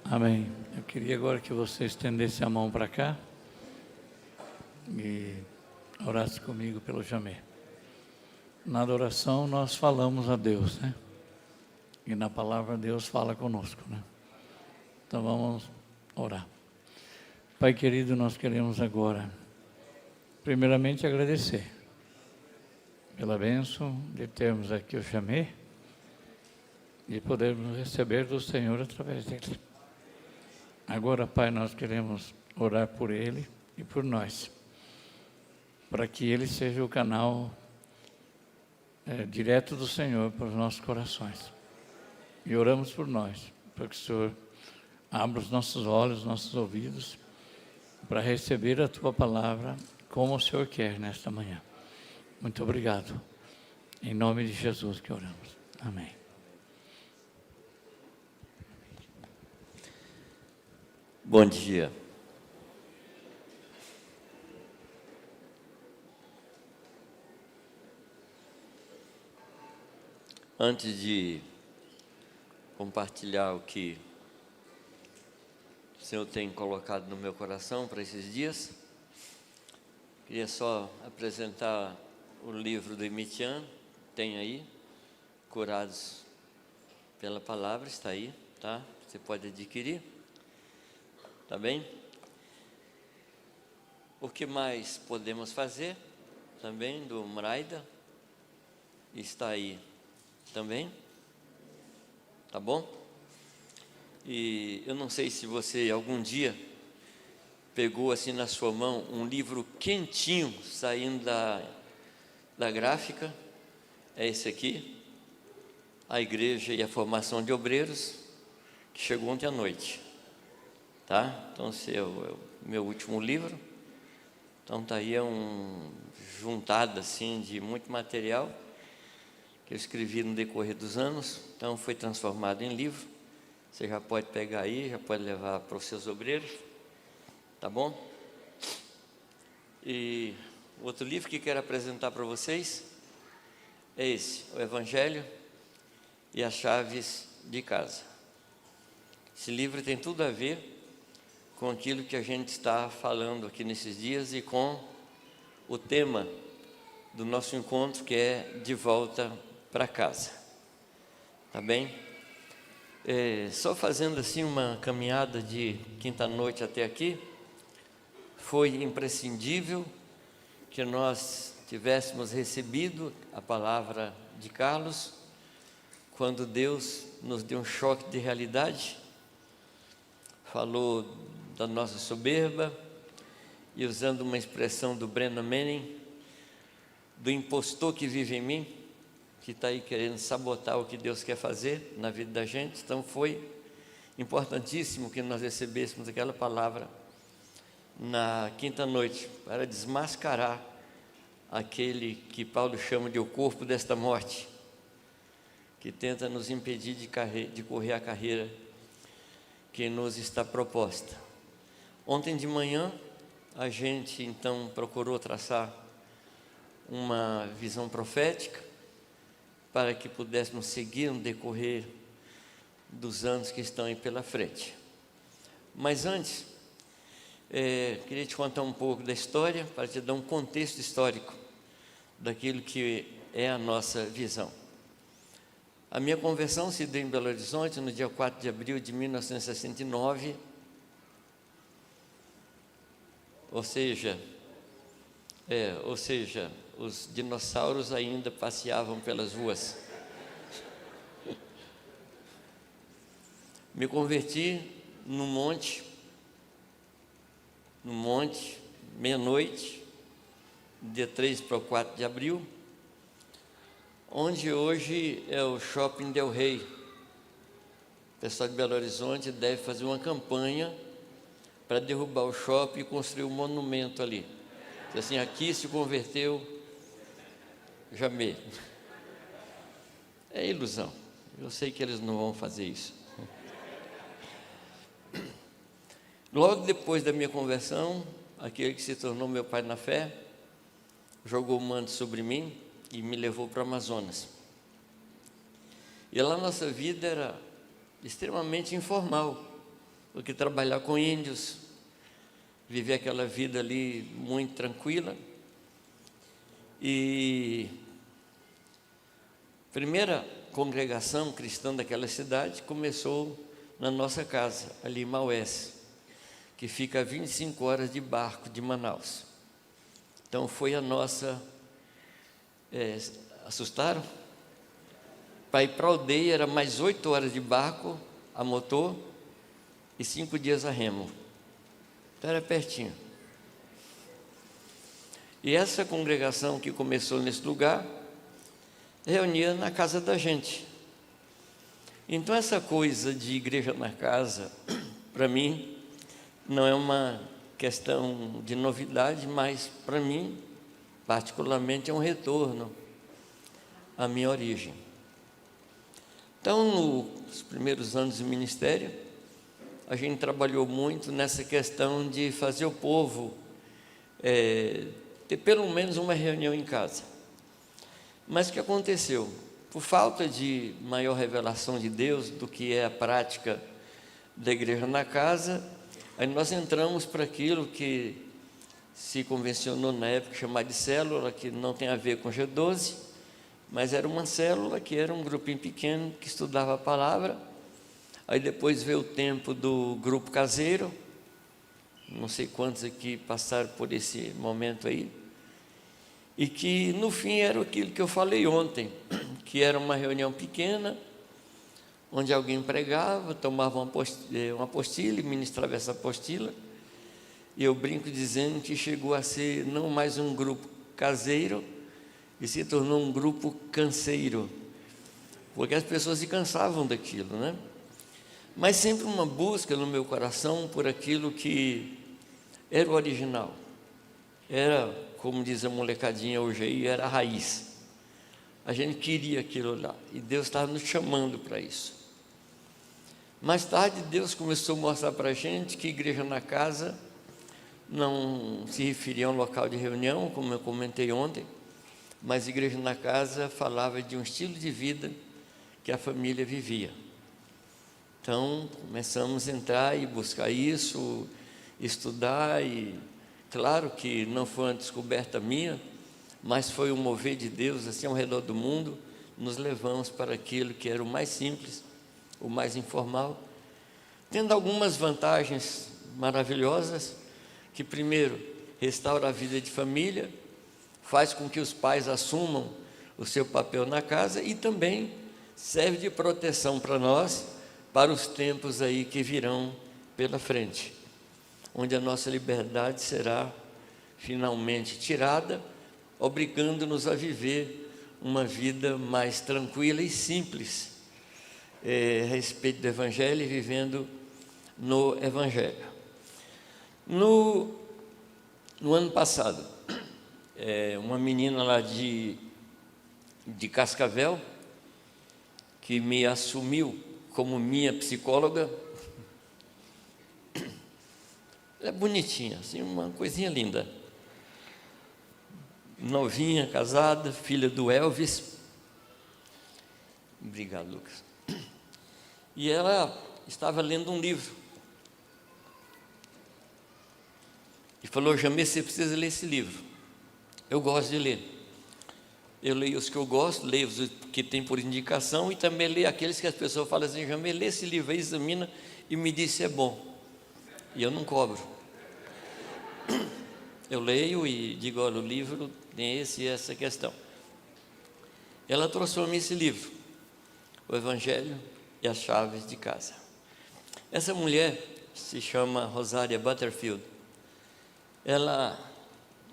Amém. Eu queria agora que você estendesse a mão para cá e orasse comigo pelo Jamê. Na adoração nós falamos a Deus, né? E na palavra Deus fala conosco, né? Então vamos orar. Pai querido, nós queremos agora, primeiramente, agradecer pela bênção de termos aqui o Jamê e podermos receber do Senhor através dele. Agora, Pai, nós queremos orar por ele e por nós, para que ele seja o canal direto do Senhor para os nossos corações. E oramos por nós, para que o Senhor abra os nossos olhos, nossos ouvidos, para receber a Tua palavra como o Senhor quer nesta manhã. Muito obrigado. Em nome de Jesus que oramos. Amém. Bom dia. Antes de compartilhar o que o Senhor tem colocado no meu coração para esses dias, queria só apresentar o livro do Emitian, tem aí, Curados pela Palavra, está aí, tá? Você pode adquirir. Tá bem? O que mais podemos fazer? Também do Mraida. Está aí também. Tá bom? E eu não sei se você algum dia pegou assim na sua mão um livro quentinho saindo da gráfica. É esse aqui. A Igreja e a Formação de Obreiros, que chegou ontem à noite. Tá? Então esse é o meu último livro. Então tá aí juntado assim de muito material que eu escrevi no decorrer dos anos. Então foi transformado em livro. Você já pode pegar aí, já pode levar para os seus obreiros, tá bom? E outro livro que quero apresentar para vocês é esse, o Evangelho e as Chaves de Casa. Esse livro tem tudo a ver com aquilo que a gente está falando aqui nesses dias e com o tema do nosso encontro, que é de volta para casa. Tá bem? Só fazendo assim uma caminhada de quinta-noite até aqui, foi imprescindível que nós tivéssemos recebido a palavra de Carlos, quando Deus nos deu um choque de realidade, falou da nossa soberba, e usando uma expressão do Brennan Manning, do impostor que vive em mim, que está aí querendo sabotar o que Deus quer fazer na vida da gente. Então foi importantíssimo que nós recebêssemos aquela palavra na quinta-noite, para desmascarar aquele que Paulo chama de o corpo desta morte, que tenta nos impedir de correr a carreira que nos está proposta. Ontem de manhã, a gente então procurou traçar uma visão profética para que pudéssemos seguir no decorrer dos anos que estão aí pela frente. Mas antes, queria te contar um pouco da história, para te dar um contexto histórico daquilo que é a nossa visão. A minha conversão se deu em Belo Horizonte no dia 4 de abril de 1969, ou seja, os dinossauros ainda passeavam pelas ruas. Me converti no monte, meia-noite, dia 3 para o 4 de abril, onde hoje é o Shopping Del Rey. O pessoal de Belo Horizonte deve fazer uma campanha para derrubar o shopping e construir um monumento ali. Assim, aqui se converteu Jamê. É ilusão. Eu sei que eles não vão fazer isso. Logo depois da minha conversão, aquele que se tornou meu pai na fé, jogou o manto sobre mim e me levou para o Amazonas. E lá nossa vida era extremamente informal. porque trabalhar com índios, viver aquela vida ali muito tranquila. E a primeira congregação cristã daquela cidade começou na nossa casa, ali em Maués, que fica a 25 horas de barco de Manaus. Então foi a nossa... assustaram? Para ir para a aldeia era mais 8 horas de barco a motor e 5 dias a remo. Então era pertinho. E essa congregação que começou nesse lugar reunia na casa da gente. Então essa coisa de igreja na casa, para mim, não é uma questão de novidade, mas para mim, particularmente, é um retorno à minha origem. Então, nos primeiros anos de ministério, a gente trabalhou muito nessa questão de fazer o povo ter pelo menos uma reunião em casa. Mas o que aconteceu? Por falta de maior revelação de Deus do que é a prática da igreja na casa, aí nós entramos para aquilo que se convencionou na época chamar de célula, que não tem a ver com G12, mas era uma célula que era um grupinho pequeno que estudava a palavra. Aí depois veio o tempo do grupo caseiro, não sei quantos aqui passaram por esse momento aí, e que no fim era aquilo que eu falei ontem, que era uma reunião pequena, onde alguém pregava, tomava uma apostila e ministrava essa apostila, e eu brinco dizendo que chegou a ser não mais um grupo caseiro, e se tornou um grupo canseiro, porque as pessoas se cansavam daquilo, né? Mas sempre uma busca no meu coração por aquilo que era o original, era, como diz a molecadinha hoje aí, era a raiz. A gente queria aquilo lá, e Deus estava nos chamando para isso. Mais tarde, Deus começou a mostrar para a gente que igreja na casa não se referia a um local de reunião, como eu comentei ontem, mas igreja na casa falava de um estilo de vida que a família vivia. Então, começamos a entrar e buscar isso, estudar, e claro que não foi uma descoberta minha, mas foi um mover de Deus, assim, ao redor do mundo, nos levamos para aquilo que era o mais simples, o mais informal, tendo algumas vantagens maravilhosas, que primeiro, restaura a vida de família, faz com que os pais assumam o seu papel na casa e também serve de proteção para nós, para os tempos aí que virão pela frente, onde a nossa liberdade será finalmente tirada, obrigando-nos a viver uma vida mais tranquila e simples, a respeito do Evangelho e vivendo no Evangelho. No ano passado, uma menina lá de Cascavel, que me assumiu como minha psicóloga, ela é bonitinha, assim, uma coisinha linda, novinha, casada, filha do Elvis. Obrigado, Lucas. E ela estava lendo um livro e falou: Jamê, você precisa ler esse livro. Eu gosto de ler. Eu leio os que eu gosto, leio os que tem por indicação, e também leio aqueles que as pessoas falam assim: Jamê, lê esse livro aí, examina e me diz se é bom. E eu não cobro. Eu leio e digo: olha, o livro tem esse e essa questão. Ela trouxe para mim esse livro, O Evangelho e as Chaves de Casa. Essa mulher se chama Rosária Butterfield. Ela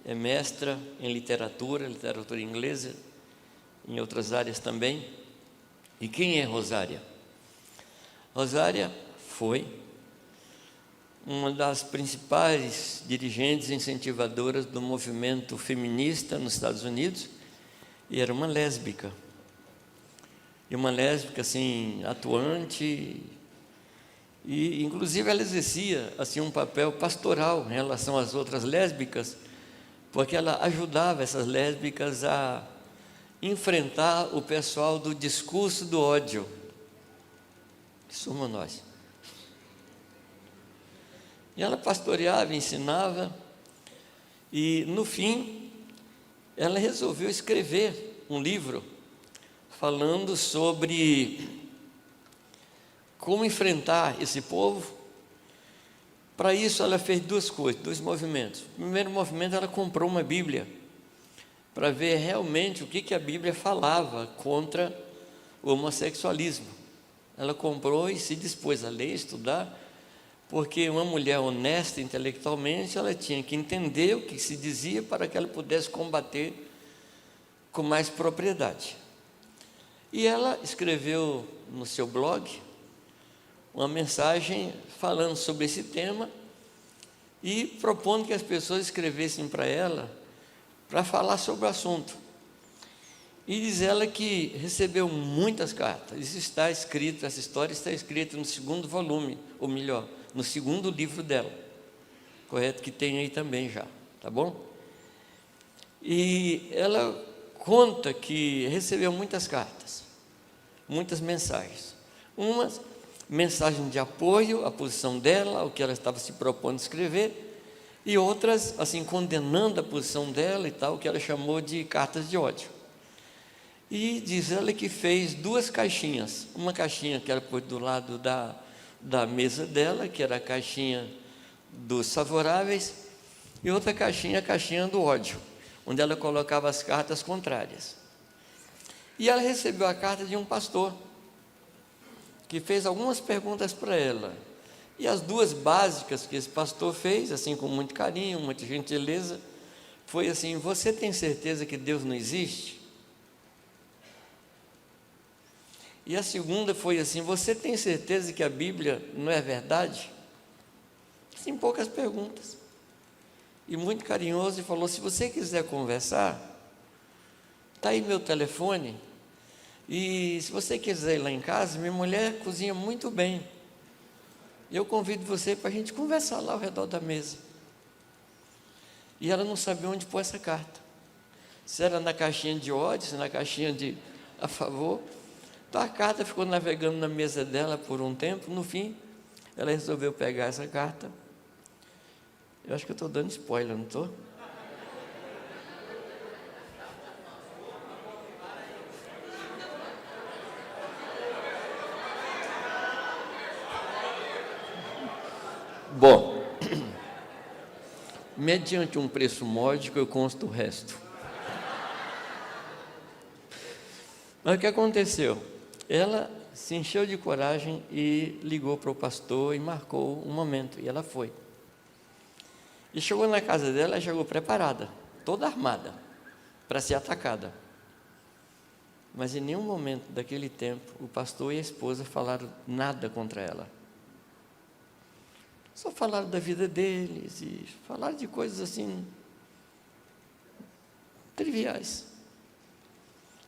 é mestra em literatura inglesa, em outras áreas também. E quem é Rosária? Rosária foi uma das principais dirigentes incentivadoras do movimento feminista nos Estados Unidos, e era uma lésbica. E uma lésbica, assim, atuante, e inclusive ela exercia, assim, um papel pastoral em relação às outras lésbicas, porque ela ajudava essas lésbicas a enfrentar o pessoal do discurso do ódio, que somos nós. E ela pastoreava, ensinava, e no fim, ela resolveu escrever um livro falando sobre como enfrentar esse povo. Para isso, ela fez duas coisas, dois movimentos. O primeiro movimento, ela comprou uma Bíblia, para ver realmente o que a Bíblia falava contra o homossexualismo. Ela comprou e se dispôs a ler, estudar, porque uma mulher honesta intelectualmente, ela tinha que entender o que se dizia para que ela pudesse combater com mais propriedade. E ela escreveu no seu blog uma mensagem falando sobre esse tema e propondo que as pessoas escrevessem para ela para falar sobre o assunto. E diz ela que recebeu muitas cartas. Isso está escrito, essa história está escrita no segundo volume, ou melhor, no segundo livro dela, correto? Que tem aí também já, tá bom? E ela conta que recebeu muitas cartas, muitas mensagens. Umas mensagens de apoio à posição dela, ao que ela estava se propondo escrever, e outras, assim, condenando a posição dela e tal, que ela chamou de cartas de ódio. E diz ela que fez duas caixinhas, uma caixinha que ela pôs do lado da mesa dela, que era a caixinha dos favoráveis, e outra caixinha, a caixinha do ódio, onde ela colocava as cartas contrárias. E ela recebeu a carta de um pastor, que fez algumas perguntas para ela. E as duas básicas que esse pastor fez, assim, com muito carinho, muita gentileza, foi assim: você tem certeza que Deus não existe? E a segunda foi assim: você tem certeza que a Bíblia não é verdade? Assim, poucas perguntas. E muito carinhoso, e falou: se você quiser conversar, está aí meu telefone, e se você quiser ir lá em casa, minha mulher cozinha muito bem. Eu convido você para a gente conversar lá ao redor da mesa. E ela não sabia onde pôr essa carta. Se era na caixinha de ódio, se na caixinha de a favor. Então a carta ficou navegando na mesa dela por um tempo. No fim, ela resolveu pegar essa carta. Eu acho que eu estou dando spoiler, não estou? Bom, mediante um preço módico, eu consto o resto. Mas o que aconteceu? Ela se encheu de coragem e ligou para o pastor e marcou um momento, e ela foi. E chegou na casa dela, ela chegou preparada, toda armada, para ser atacada. Mas em nenhum momento daquele tempo, o pastor e a esposa falaram nada contra ela. Só falaram da vida deles e falaram de coisas assim, triviais.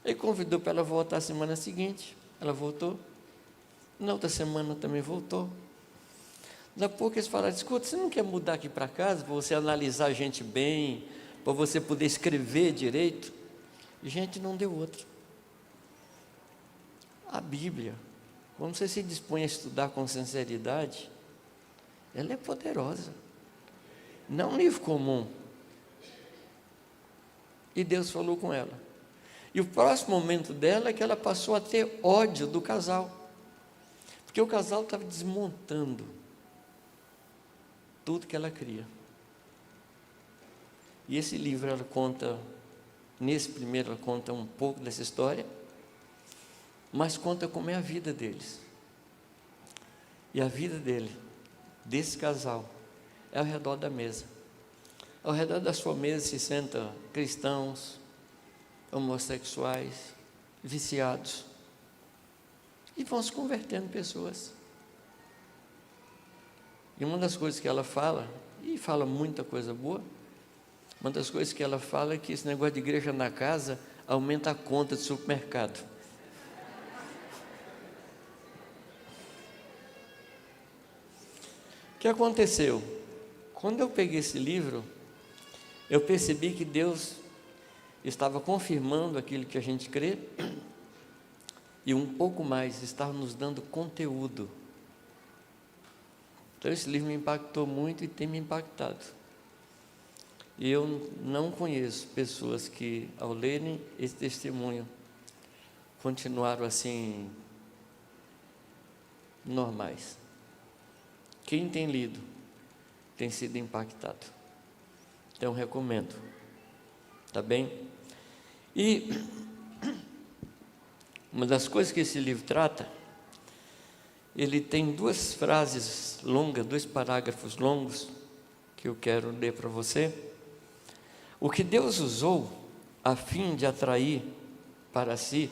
Ele convidou para ela voltar a semana seguinte, ela voltou. Na outra semana também voltou. Daqui a pouco eles falaram: escuta, você não quer mudar aqui para casa, para você analisar a gente bem, para você poder escrever direito? E gente, não deu outra. A Bíblia, quando você se dispõe a estudar com sinceridade, ela é poderosa, não é um livro comum. E Deus falou com ela. E o próximo momento dela é que ela passou a ter ódio do casal, porque o casal estava desmontando tudo que ela cria. E esse livro ela conta, nesse primeiro ela conta um pouco dessa história, mas conta como é a vida deles. E a vida desse casal, é ao redor da mesa. Ao redor da sua mesa se sentam cristãos, homossexuais, viciados, e vão se convertendo pessoas. E uma das coisas que ela fala, e fala muita coisa boa, uma das coisas que ela fala é que esse negócio de igreja na casa aumenta a conta de supermercado. O que aconteceu? Quando eu peguei esse livro, eu percebi que Deus estava confirmando aquilo que a gente crê, e um pouco mais, estava nos dando conteúdo. Então esse livro me impactou muito e tem me impactado. E eu não conheço pessoas que, ao lerem esse testemunho, continuaram assim, normais. Quem tem lido tem sido impactado. Então recomendo. Tá bem? E uma das coisas que esse livro trata, ele tem duas frases longas, dois parágrafos longos, que eu quero ler para você. O que Deus usou a fim de atrair para si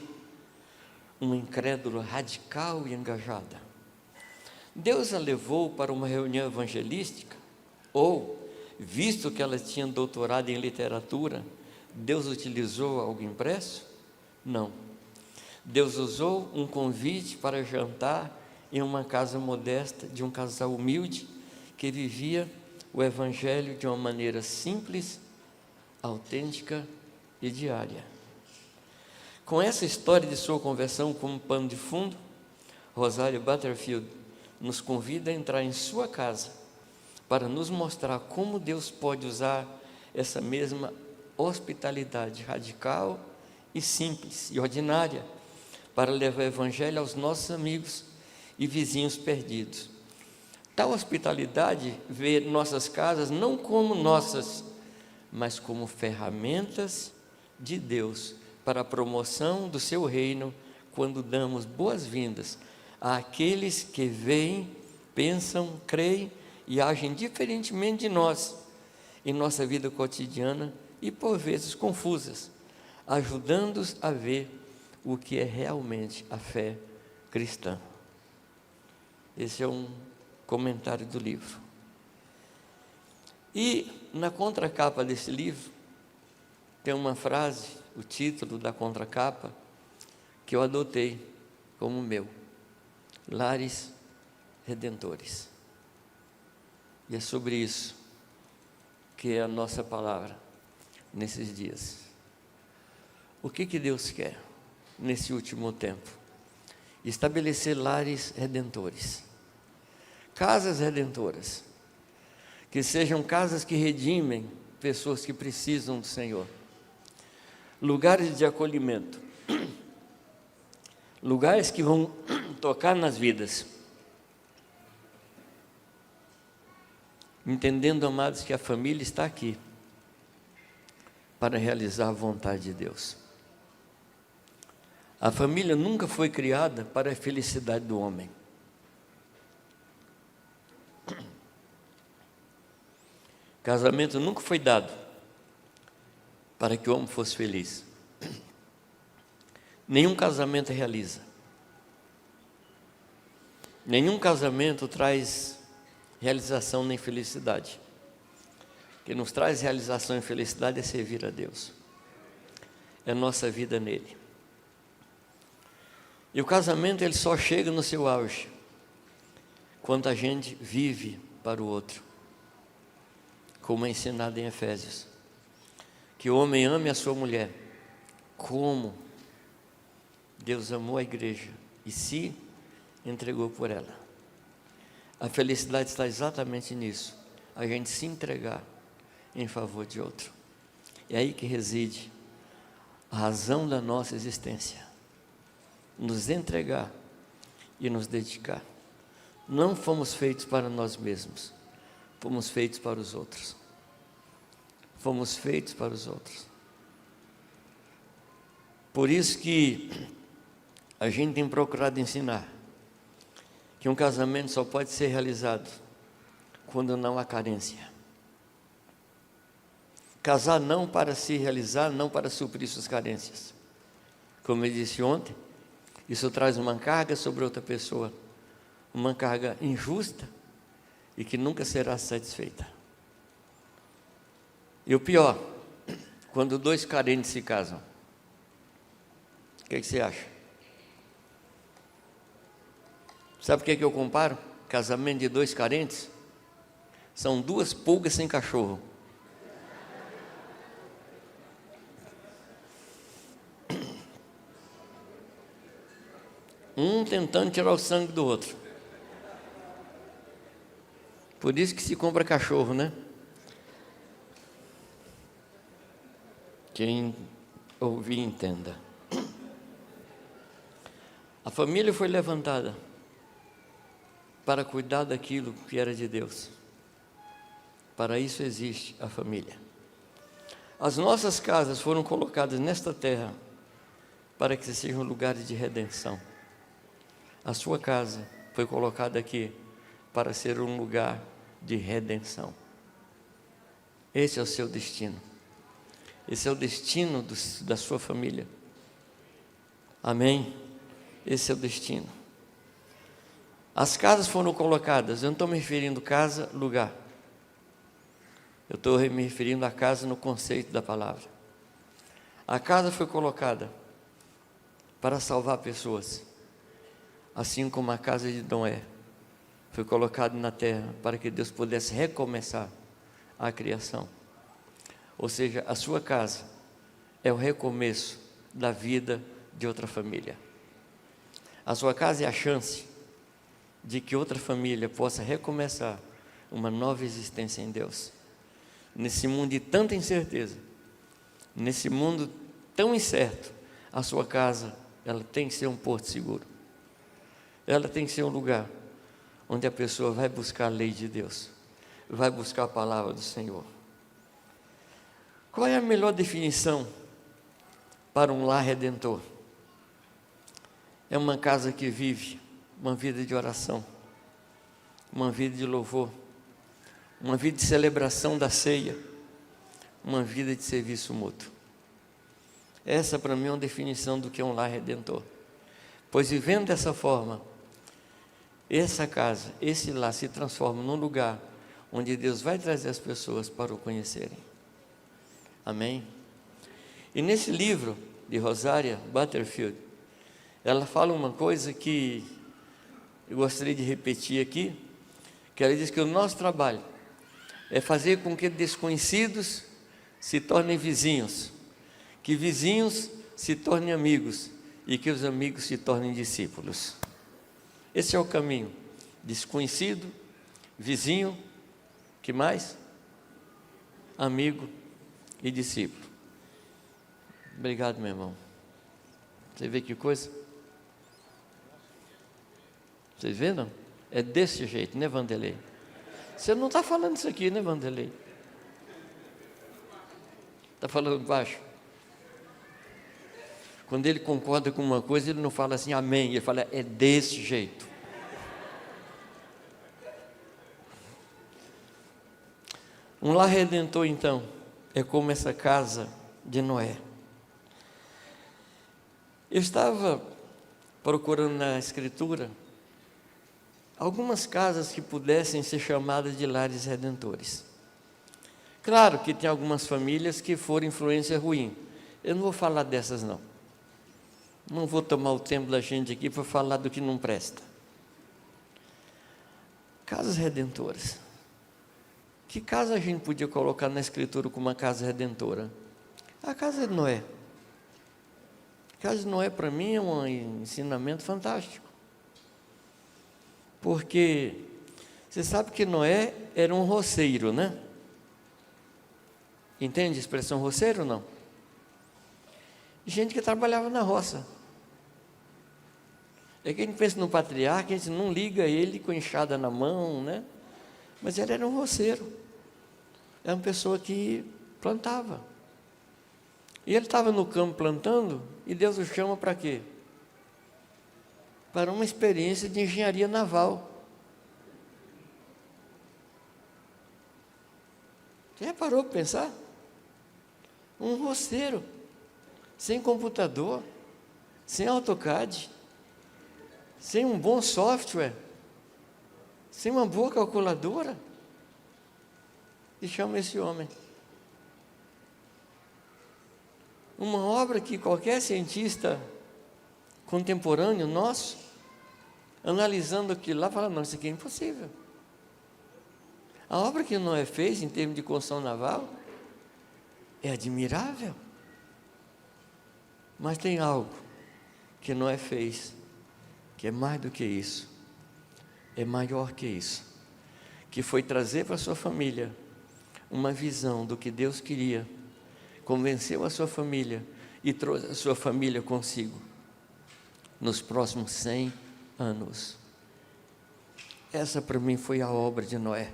um incrédulo radical e engajada. Deus a levou para uma reunião evangelística, ou, visto que ela tinha doutorado em literatura, Deus utilizou algo impresso? Não. Deus usou um convite para jantar em uma casa modesta de um casal humilde que vivia o evangelho de uma maneira simples, autêntica e diária. Com essa história de sua conversão como pano de fundo, Rosário Butterfield nos convida a entrar em sua casa para nos mostrar como Deus pode usar essa mesma hospitalidade radical e simples e ordinária para levar o evangelho aos nossos amigos e vizinhos perdidos. Tal hospitalidade vê nossas casas não como nossas, mas como ferramentas de Deus para a promoção do seu reino, quando damos boas-vindas àqueles que veem, pensam, creem e agem diferentemente de nós em nossa vida cotidiana e por vezes confusas, ajudando-os a ver o que é realmente a fé cristã. Esse é um comentário do livro. E na contracapa desse livro tem uma frase, o título da contracapa, que eu adotei como meu: Lares Redentores. E é sobre isso que é a nossa palavra nesses dias. O que Deus quer nesse último tempo? Estabelecer lares redentores, casas redentoras, que sejam casas que redimem pessoas que precisam do Senhor, lugares de acolhimento, lugares que vão tocar nas vidas, entendendo, amados, que a família está aqui para realizar a vontade de Deus. A família nunca foi criada para a felicidade do homem. Casamento nunca foi dado para que o homem fosse feliz. Nenhum casamento realiza. Nenhum casamento traz realização nem felicidade. O que nos traz realização e felicidade é servir a Deus. É nossa vida nele. E o casamento, ele só chega no seu auge quando a gente vive para o outro, como é ensinado em Efésios, que o homem ame a sua mulher como Deus amou a igreja e se entregou por ela. A felicidade está exatamente nisso, a gente se entregar em favor de outro. É aí que reside a razão da nossa existência, nos entregar e nos dedicar. Não fomos feitos para nós mesmos, fomos feitos para os outros. Fomos feitos para os outros. Por isso que a gente tem procurado ensinar que um casamento só pode ser realizado quando não há carência. Casar não para se realizar, não para suprir suas carências. Como eu disse ontem, isso traz uma carga sobre outra pessoa, uma carga injusta e que nunca será satisfeita. E o pior, quando dois carentes se casam, o que você acha? Sabe o que eu comparo? Casamento de dois carentes são duas pulgas sem cachorro. Um tentando tirar o sangue do outro. Por isso que se compra cachorro, né? Quem ouvir, entenda. A família foi levantada para cuidar daquilo que era de Deus. Para isso existe a família. As nossas casas foram colocadas nesta terra para que sejam lugares de redenção. A sua casa foi colocada aqui para ser um lugar de redenção. Esse é o seu destino. Esse é o destino da sua família. Amém? Esse é o destino. As casas foram colocadas, eu não estou me referindo casa, lugar. Eu estou me referindo à casa no conceito da palavra. A casa foi colocada para salvar pessoas, assim como a casa de Noé foi colocada na terra para que Deus pudesse recomeçar a criação. Ou seja, a sua casa é o recomeço da vida de outra família. A sua casa é a chance de que outra família possa recomeçar uma nova existência em Deus. Nesse mundo de tanta incerteza, nesse mundo tão incerto, a sua casa, ela tem que ser um porto seguro. Ela tem que ser um lugar onde a pessoa vai buscar a lei de Deus, vai buscar a palavra do Senhor. Qual é a melhor definição para um lar redentor? É uma casa que vive uma vida de oração, uma vida de louvor, uma vida de celebração da ceia, uma vida de serviço mútuo. Essa para mim é uma definição do que é um lar redentor. Pois vivendo dessa forma, essa casa, esse lar se transforma num lugar onde Deus vai trazer as pessoas para o conhecerem. Amém? E nesse livro de Rosaria Butterfield, ela fala uma coisa que eu gostaria de repetir aqui, que ela diz que o nosso trabalho é fazer com que desconhecidos se tornem vizinhos, que vizinhos se tornem amigos e que os amigos se tornem discípulos. Esse é o caminho: desconhecido, vizinho, que mais? Amigo e discípulo. Obrigado, meu irmão. Você vê que coisa? Vocês vê, não? É desse jeito, né, Vanderlei? Você não está falando isso aqui, né, Vanderlei? Está falando baixo? Quando ele concorda com uma coisa, ele não fala assim, amém. Ele fala, é desse jeito. Um lar redentor, então, é como essa casa de Noé. Eu estava procurando na Escritura algumas casas que pudessem ser chamadas de lares redentores. Claro que tem algumas famílias que foram influência ruim. Eu não vou falar dessas, não. Não vou tomar o tempo da gente aqui para falar do que não presta. Casas redentoras. Que casa a gente podia colocar na Escritura como uma casa redentora? A casa de Noé. A casa de Noé, para mim, é um ensinamento fantástico. Porque você sabe que Noé era um roceiro, né? Entende a expressão roceiro ou não? Gente que trabalhava na roça. É que a gente pensa no patriarca, a gente não liga ele com enxada na mão, né? Mas ele era um roceiro. Era uma pessoa que plantava. E ele estava no campo plantando, e Deus o chama para quê? Para uma experiência de engenharia naval. Você já parou para pensar? Um roceiro, sem computador, sem AutoCAD, sem um bom software, sem uma boa calculadora, e chama esse homem. Uma obra que qualquer cientista contemporâneo nosso, analisando aquilo lá, fala, não, isso aqui é impossível. A obra que Noé fez em termos de construção naval é admirável. Mas tem algo que Noé fez, que é mais do que isso, é maior que isso, que foi trazer para a sua família uma visão do que Deus queria, convenceu a sua família e trouxe a sua família consigo nos próximos 100 anos. Essa para mim foi a obra de Noé.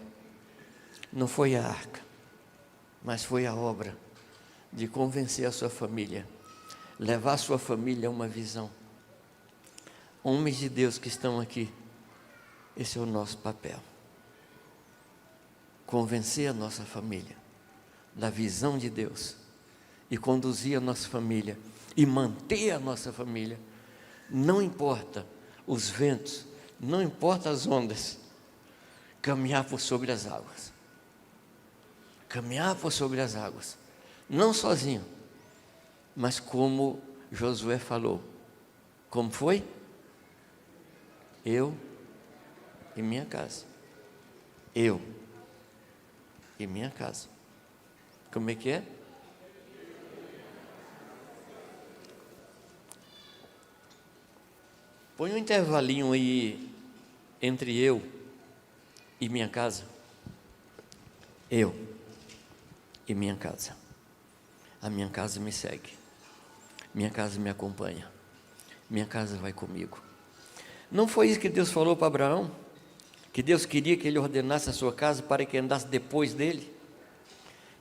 Não foi a arca, mas foi a obra de convencer a sua família, levar a sua família a uma visão. Homens de Deus que estão aqui, esse é o nosso papel. Convencer a nossa família da visão de Deus e conduzir a nossa família e manter a nossa família. Não importa os ventos, não importa as ondas, caminhar por sobre as águas. Caminhar por sobre as águas, não sozinho, mas como Josué falou. Como foi? Eu e minha casa. Eu e minha casa. Como é que é? Põe um intervalinho aí entre eu e minha casa. Eu e minha casa. A minha casa me segue. Minha casa me acompanha. Minha casa vai comigo. Não foi isso que Deus falou para Abraão? Que Deus queria que ele ordenasse a sua casa para que andasse depois dele?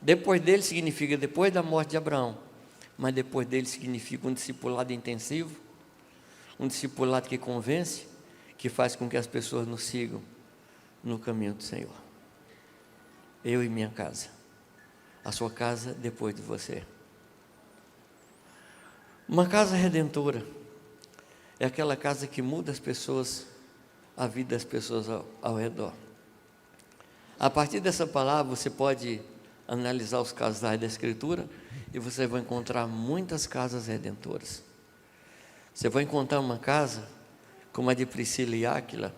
Depois dele significa depois da morte de Abraão. Mas depois dele significa um discipulado intensivo. Um discipulado que convence, que faz com que as pessoas nos sigam no caminho do Senhor. Eu e minha casa. A sua casa depois de você. Uma casa redentora é aquela casa que muda as pessoas, a vida das pessoas ao redor. A partir dessa palavra você pode analisar os casais da Escritura e você vai encontrar muitas casas redentoras. Você vai encontrar uma casa como a de Priscila e Áquila.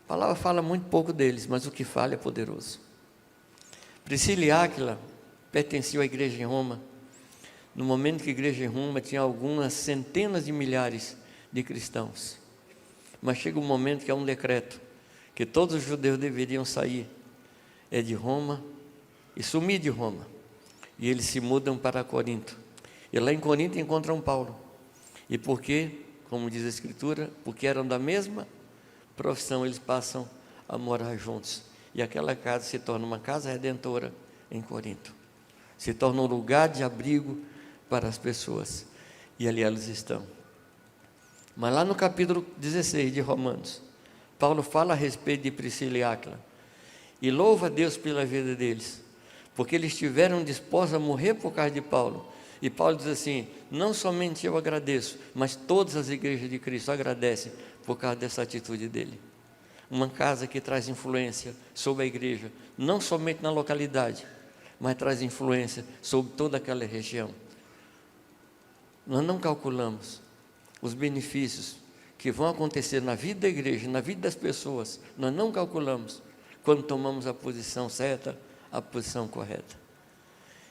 A palavra fala muito pouco deles, mas o que fala é poderoso. Priscila e Áquila pertenciam à igreja em Roma. No momento que a igreja em Roma tinha algumas centenas de milhares de cristãos. Mas chega um momento que há um decreto, que todos os judeus deveriam sair de Roma e sumir de Roma. E eles se mudam para Corinto. E lá em Corinto encontram Paulo. E porque, como diz a Escritura, porque eram da mesma profissão, eles passam a morar juntos. E aquela casa se torna uma casa redentora em Corinto. Se torna um lugar de abrigo para as pessoas. E ali elas estão. Mas lá no capítulo 16 de Romanos, Paulo fala a respeito de Priscila e Áquila. E louva a Deus pela vida deles. Porque eles estiveram dispostos a morrer por causa de Paulo. E Paulo diz assim: não somente eu agradeço, mas todas as igrejas de Cristo agradecem por causa dessa atitude dele. Uma casa que traz influência sobre a igreja, não somente na localidade, mas traz influência sobre toda aquela região. Nós não calculamos os benefícios que vão acontecer na vida da igreja, na vida das pessoas. Nós não calculamos quando tomamos a posição certa, a posição correta.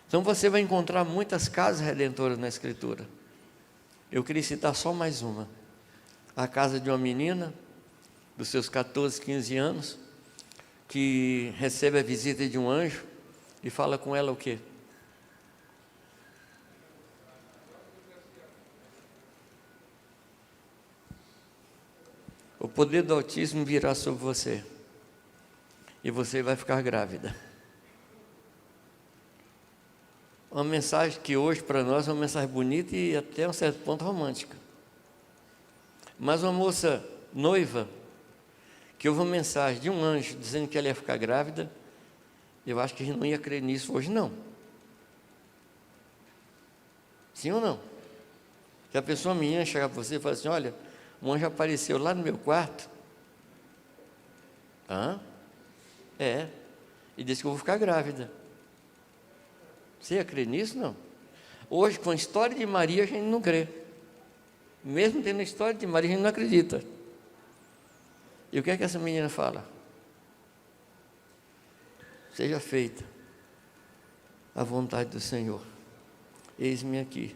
Então você vai encontrar muitas casas redentoras na Escritura. Eu queria citar só mais uma. A casa de uma menina, dos seus 14, 15 anos, que recebe a visita de um anjo e fala com ela o quê? O poder do Altíssimo virá sobre você e você vai ficar grávida. Uma mensagem que hoje para nós é uma mensagem bonita e até um certo ponto romântica. Mas uma moça noiva, que houve uma mensagem de um anjo dizendo que ela ia ficar grávida, eu acho que a gente não ia crer nisso hoje não. Sim ou não? Se a pessoa menina chegar para você e falar assim: olha, um anjo apareceu lá no meu quarto. E disse que eu vou ficar grávida. Você ia crer nisso? Não. Hoje, com a história de Maria, a gente não crê. Mesmo tendo a história de Maria, a gente não acredita. E o que é que essa menina fala? Seja feita a vontade do Senhor. Eis-me aqui.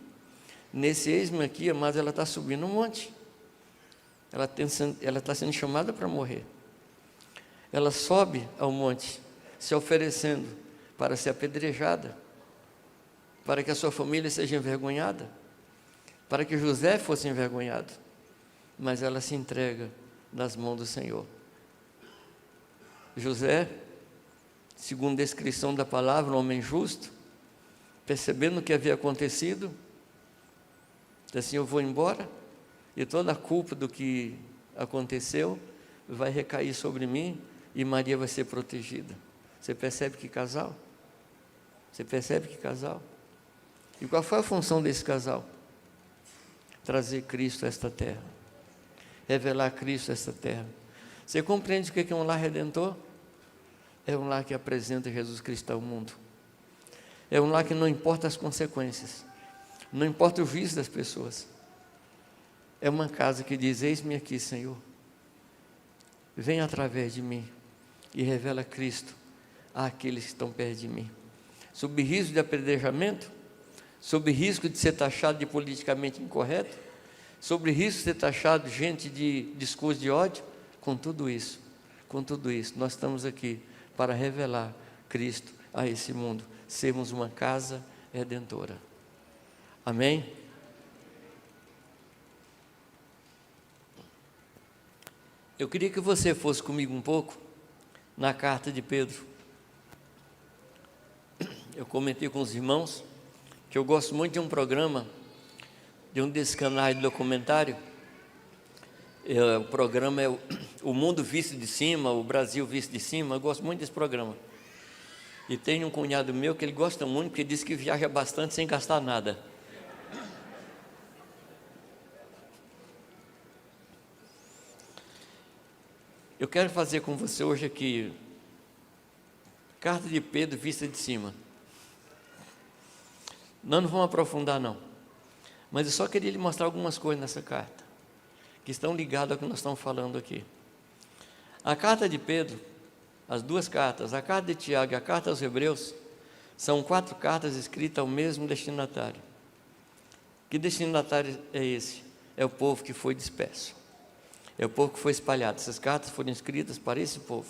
Nesse eis-me aqui, mas ela está subindo um monte. Ela está sendo chamada para morrer. ela sobe ao monte, se oferecendo para ser apedrejada, para que a sua família seja envergonhada, para que José fosse envergonhado, mas ela se entrega nas mãos do Senhor. José, segundo a descrição da palavra, um homem justo, percebendo o que havia acontecido, disse assim: eu vou embora, e toda a culpa do que aconteceu vai recair sobre mim, e Maria vai ser protegida. Você percebe que casal? Você percebe que casal? E qual foi a função desse casal? Trazer Cristo a esta terra, revelar Cristo a esta terra. Você compreende o que é um lar redentor? É um lar que apresenta Jesus Cristo ao mundo. É um lar que não importa as consequências, não importa o juízo das pessoas. É uma casa que diz: eis-me aqui, Senhor, vem através de mim e revela Cristo àqueles que estão perto de mim. Sob risco de apedrejamento, sob risco de ser taxado de politicamente incorreto, sob risco de ser taxado de gente de discurso de ódio, com tudo isso, nós estamos aqui para revelar Cristo a esse mundo, sermos uma casa redentora. Amém? Eu queria que você fosse comigo um pouco na carta de Pedro. Eu comentei com os irmãos que eu gosto muito de um programa, de um desses canais de documentário. O programa é O Mundo Visto de Cima, o Brasil Visto de Cima. Eu gosto muito desse programa. E tem um cunhado meu que ele gosta muito, porque diz que viaja bastante sem gastar nada. Eu quero fazer com você hoje aqui, carta de Pedro vista de cima. Não vamos aprofundar não, mas eu só queria lhe mostrar algumas coisas nessa carta, que estão ligadas ao que nós estamos falando aqui. A carta de Pedro, as duas cartas, a carta de Tiago e a carta aos Hebreus, são 4 cartas escritas ao mesmo destinatário. Que destinatário é esse? É o povo que foi disperso, é o povo que foi espalhado. Essas cartas foram escritas para esse povo,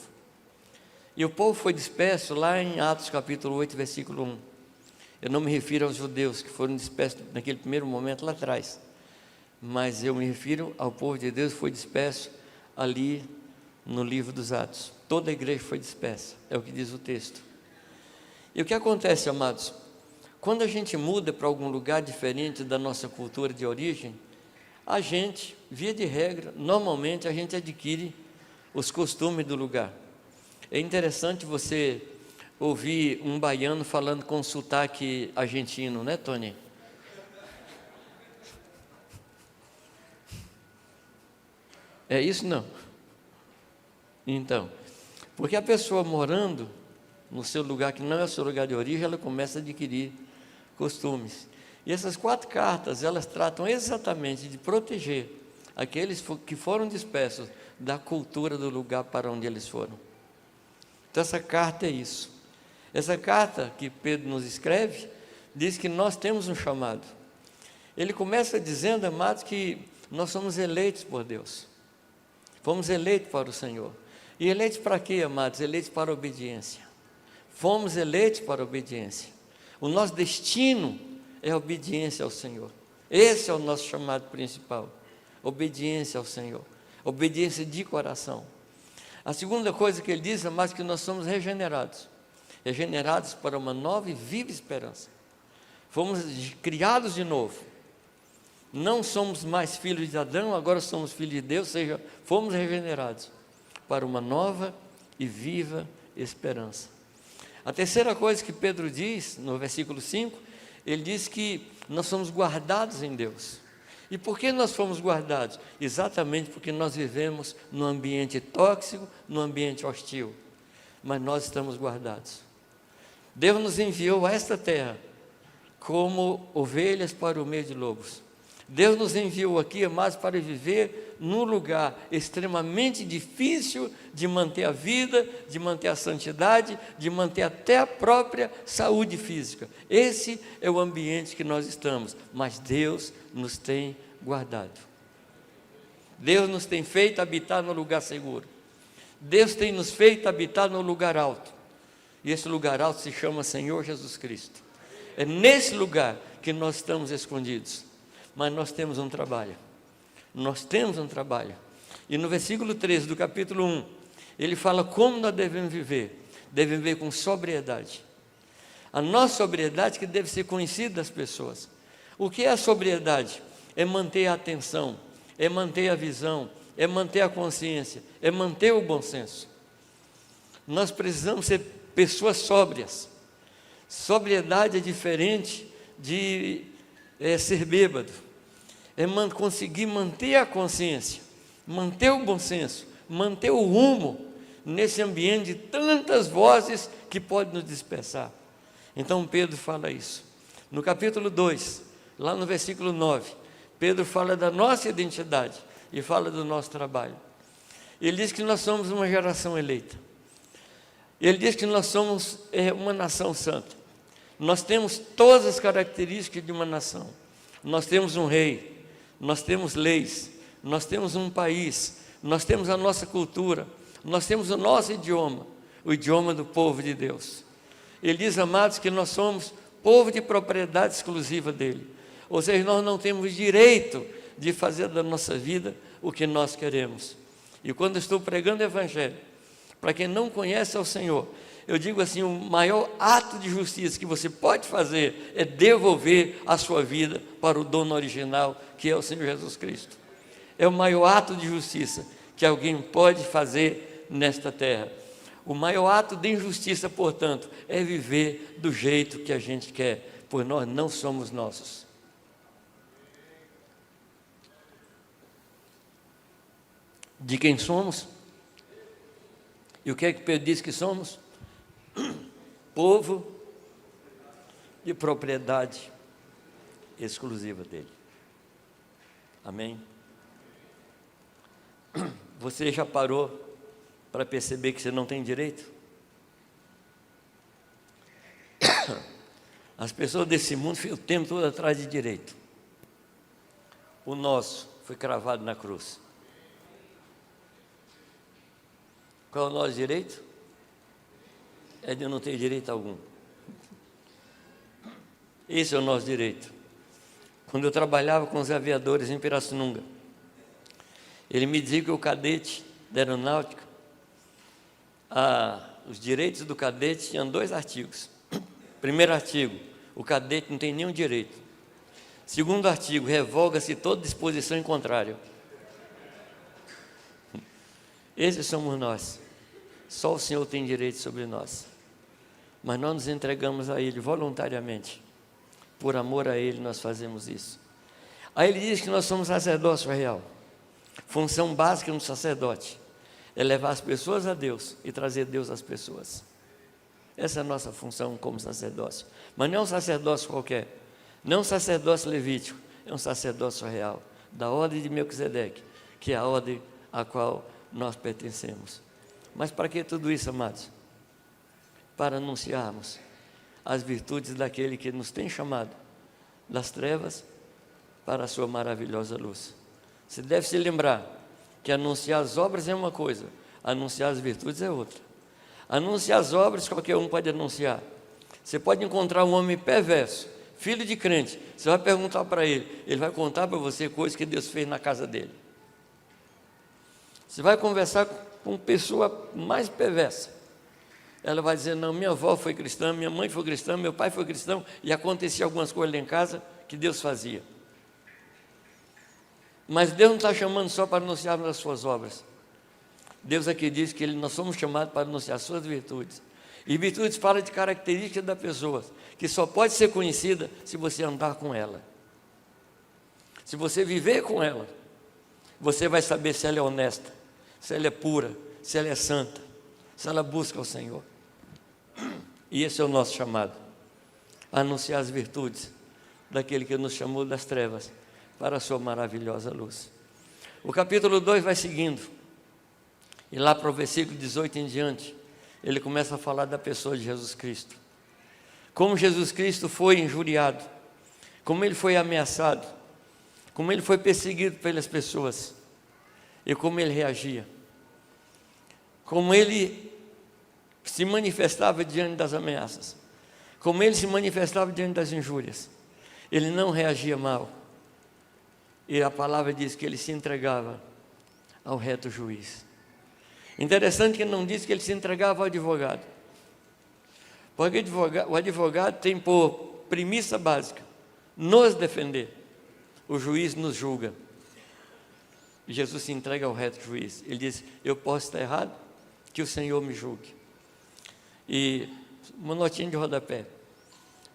e o povo foi disperso lá em Atos capítulo 8, versículo 1. Eu não me refiro aos judeus que foram dispersos naquele primeiro momento lá atrás, mas eu me refiro ao povo de Deus que foi disperso ali no livro dos Atos. Toda a igreja foi dispersa, é o que diz o texto. E o que acontece, amados? Quando a gente muda para algum lugar diferente da nossa cultura de origem, a gente, via de regra, normalmente a gente adquire os costumes do lugar. É interessante você ouvir um baiano falando com sotaque argentino, né, Tony? É isso não? Então, porque a pessoa morando no seu lugar que não é o seu lugar de origem, ela começa a adquirir costumes. E essas 4 cartas, elas tratam exatamente de proteger aqueles que foram dispersos da cultura do lugar para onde eles foram. Então essa carta é isso. Essa carta que Pedro nos escreve, diz que nós temos um chamado. Ele começa dizendo, amados, que nós somos eleitos por Deus. Fomos eleitos para o Senhor. E eleitos para quê, amados? Eleitos para a obediência. Fomos eleitos para a obediência. O nosso destino é a obediência ao Senhor. Esse é o nosso chamado principal. Obediência ao Senhor. Obediência de coração. A segunda coisa que ele diz, amados, que nós somos regenerados. Regenerados para uma nova e viva esperança. Fomos criados de novo. Não somos mais filhos de Adão, agora somos filhos de Deus, ou seja, fomos regenerados para uma nova e viva esperança. A terceira coisa que Pedro diz, no versículo 5, ele diz que nós somos guardados em Deus. E por que nós fomos guardados? Exatamente porque nós vivemos num ambiente tóxico, num ambiente hostil. Mas nós estamos guardados. Deus nos enviou a esta terra como ovelhas para o meio de lobos. Deus nos enviou aqui, amados, para viver num lugar extremamente difícil de manter a vida, de manter a santidade, de manter até a própria saúde física. Esse é o ambiente que nós estamos, mas Deus nos tem guardado. Deus nos tem feito habitar no lugar seguro. Deus tem nos feito habitar no lugar alto, e esse lugar alto se chama Senhor Jesus Cristo. É nesse lugar que nós estamos escondidos, mas nós temos um trabalho, e no versículo 13 do capítulo 1, ele fala como nós devemos viver com sobriedade, a nossa sobriedade que deve ser conhecida das pessoas. O que é a sobriedade? É manter a atenção, é manter a visão, é manter a consciência, é manter o bom senso. Nós precisamos ser pessoas sóbrias. Sobriedade é diferente de ser bêbado. É conseguir manter a consciência, manter o bom senso, manter o rumo nesse ambiente de tantas vozes que podem nos dispersar. Então Pedro fala isso. No capítulo 2, lá no versículo 9, Pedro fala da nossa identidade e fala do nosso trabalho. Ele diz que nós somos uma geração eleita. Ele diz que nós somos uma nação santa. Nós temos todas as características de uma nação. Nós temos um rei, nós temos leis, nós temos um país, nós temos a nossa cultura, nós temos o nosso idioma, o idioma do povo de Deus. Ele diz, amados, que nós somos povo de propriedade exclusiva dele. Ou seja, nós não temos direito de fazer da nossa vida o que nós queremos. E quando eu estou pregando o Evangelho, para quem não conhece ao Senhor, eu digo assim, o maior ato de justiça que você pode fazer é devolver a sua vida para o dono original, que é o Senhor Jesus Cristo. É o maior ato de justiça que alguém pode fazer nesta terra. O maior ato de injustiça, portanto, é viver do jeito que a gente quer, pois nós não somos nossos. De quem somos? E o que é que Pedro diz que somos? Povo de propriedade exclusiva dele. Amém? Você já parou para perceber que você não tem direito? As pessoas desse mundo ficam o tempo todo atrás de direito. O nosso foi cravado na cruz. Qual é o nosso direito? É de não ter direito algum. Esse é o nosso direito. Quando eu trabalhava com os aviadores em Pirassununga, ele me dizia que o cadete da aeronáutica, os direitos do cadete tinham 2 artigos. Primeiro artigo, o cadete não tem nenhum direito. Segundo artigo, revoga-se toda disposição em contrário. Esses somos nós. Só o Senhor tem direito sobre nós. Mas nós nos entregamos a Ele voluntariamente. Por amor a Ele nós fazemos isso. Aí ele diz que nós somos sacerdócio real. Função básica do sacerdote é levar as pessoas a Deus e trazer Deus às pessoas. Essa é a nossa função como sacerdócio. Mas não é um sacerdócio qualquer. Não é um sacerdócio levítico. É um sacerdócio real. Da ordem de Melquisedeque, que é a ordem a qual nós pertencemos. Mas para que tudo isso, amados? Para anunciarmos as virtudes daquele que nos tem chamado das trevas para a sua maravilhosa luz. Você deve se lembrar que anunciar as obras é uma coisa, anunciar as virtudes é outra. Anunciar as obras qualquer um pode anunciar. Você pode encontrar um homem perverso, filho de crente, você vai perguntar para ele vai contar para você coisas que Deus fez na casa dele. Você vai conversar com pessoa mais perversa, ela vai dizer, não, minha avó foi cristã, minha mãe foi cristã, meu pai foi cristão, e acontecia algumas coisas lá em casa que Deus fazia. Mas Deus não está chamando só para anunciarmos as suas obras. Deus aqui diz que nós somos chamados para anunciar as suas virtudes. E virtudes fala de características da pessoa, que só pode ser conhecida se você andar com ela. Se você viver com ela, você vai saber se ela é honesta, se ela é pura, se ela é santa, se ela busca o Senhor. E esse é o nosso chamado, a anunciar as virtudes daquele que nos chamou das trevas para a sua maravilhosa luz. O capítulo 2 vai seguindo, e lá para o versículo 18 em diante, ele começa a falar da pessoa de Jesus Cristo. Como Jesus Cristo foi injuriado, como ele foi ameaçado, como ele foi perseguido pelas pessoas, e como ele reagia. como ele se manifestava diante das ameaças, como ele se manifestava diante das injúrias. Ele não reagia mal. E a palavra diz que ele se entregava ao reto juiz. Interessante que não diz que ele se entregava ao advogado. Porque o advogado tem por premissa básica nos defender. O juiz nos julga. E Jesus se entrega ao reto juiz. Ele diz: eu posso estar errado, que o Senhor me julgue. E uma notinha de rodapé.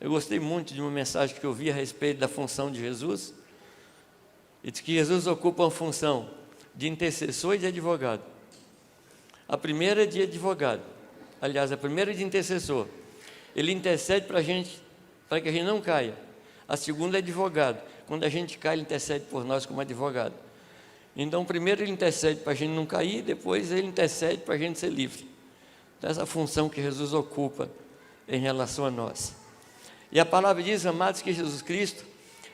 Eu gostei muito de uma mensagem que eu vi a respeito da função de Jesus. E diz que Jesus ocupa uma função de intercessor e de advogado. A primeira é de advogado. Aliás, a primeira é de intercessor. Ele intercede para a gente, para que a gente não caia. A segunda é advogado. Quando a gente cai, ele intercede por nós como advogado. Então, primeiro ele intercede para a gente não cair, depois ele intercede para a gente ser livre. Então, essa função que Jesus ocupa em relação a nós. E a palavra diz, amados, que Jesus Cristo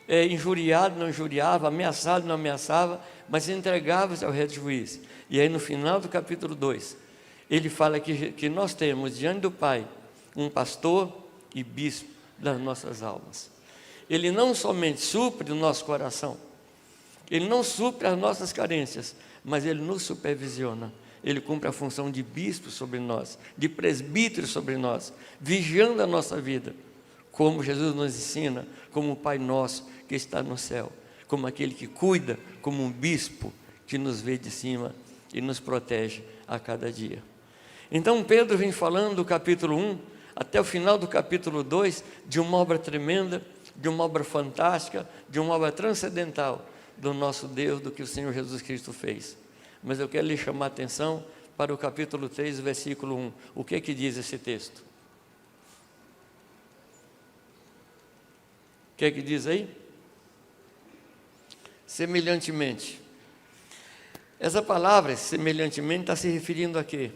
é injuriado, não injuriava, ameaçado, não ameaçava, mas entregava-se ao reto juiz. E aí no final do capítulo 2, ele fala que nós temos diante do Pai um pastor e bispo das nossas almas. Ele não somente supre o nosso coração, ele não supre as nossas carências, mas ele nos supervisiona. Ele cumpre a função de bispo sobre nós, de presbítero sobre nós, vigiando a nossa vida, como Jesus nos ensina, como o Pai nosso que está no céu, como aquele que cuida, como um bispo que nos vê de cima e nos protege a cada dia. Então Pedro vem falando do capítulo 1 até o final do capítulo 2 de uma obra tremenda, de uma obra fantástica, de uma obra transcendental do nosso Deus, do que o Senhor Jesus Cristo fez. Mas eu quero lhe chamar a atenção para o capítulo 3, versículo 1. O que diz esse texto? O que diz aí? Semelhantemente. Essa palavra, semelhantemente, está se referindo a quê?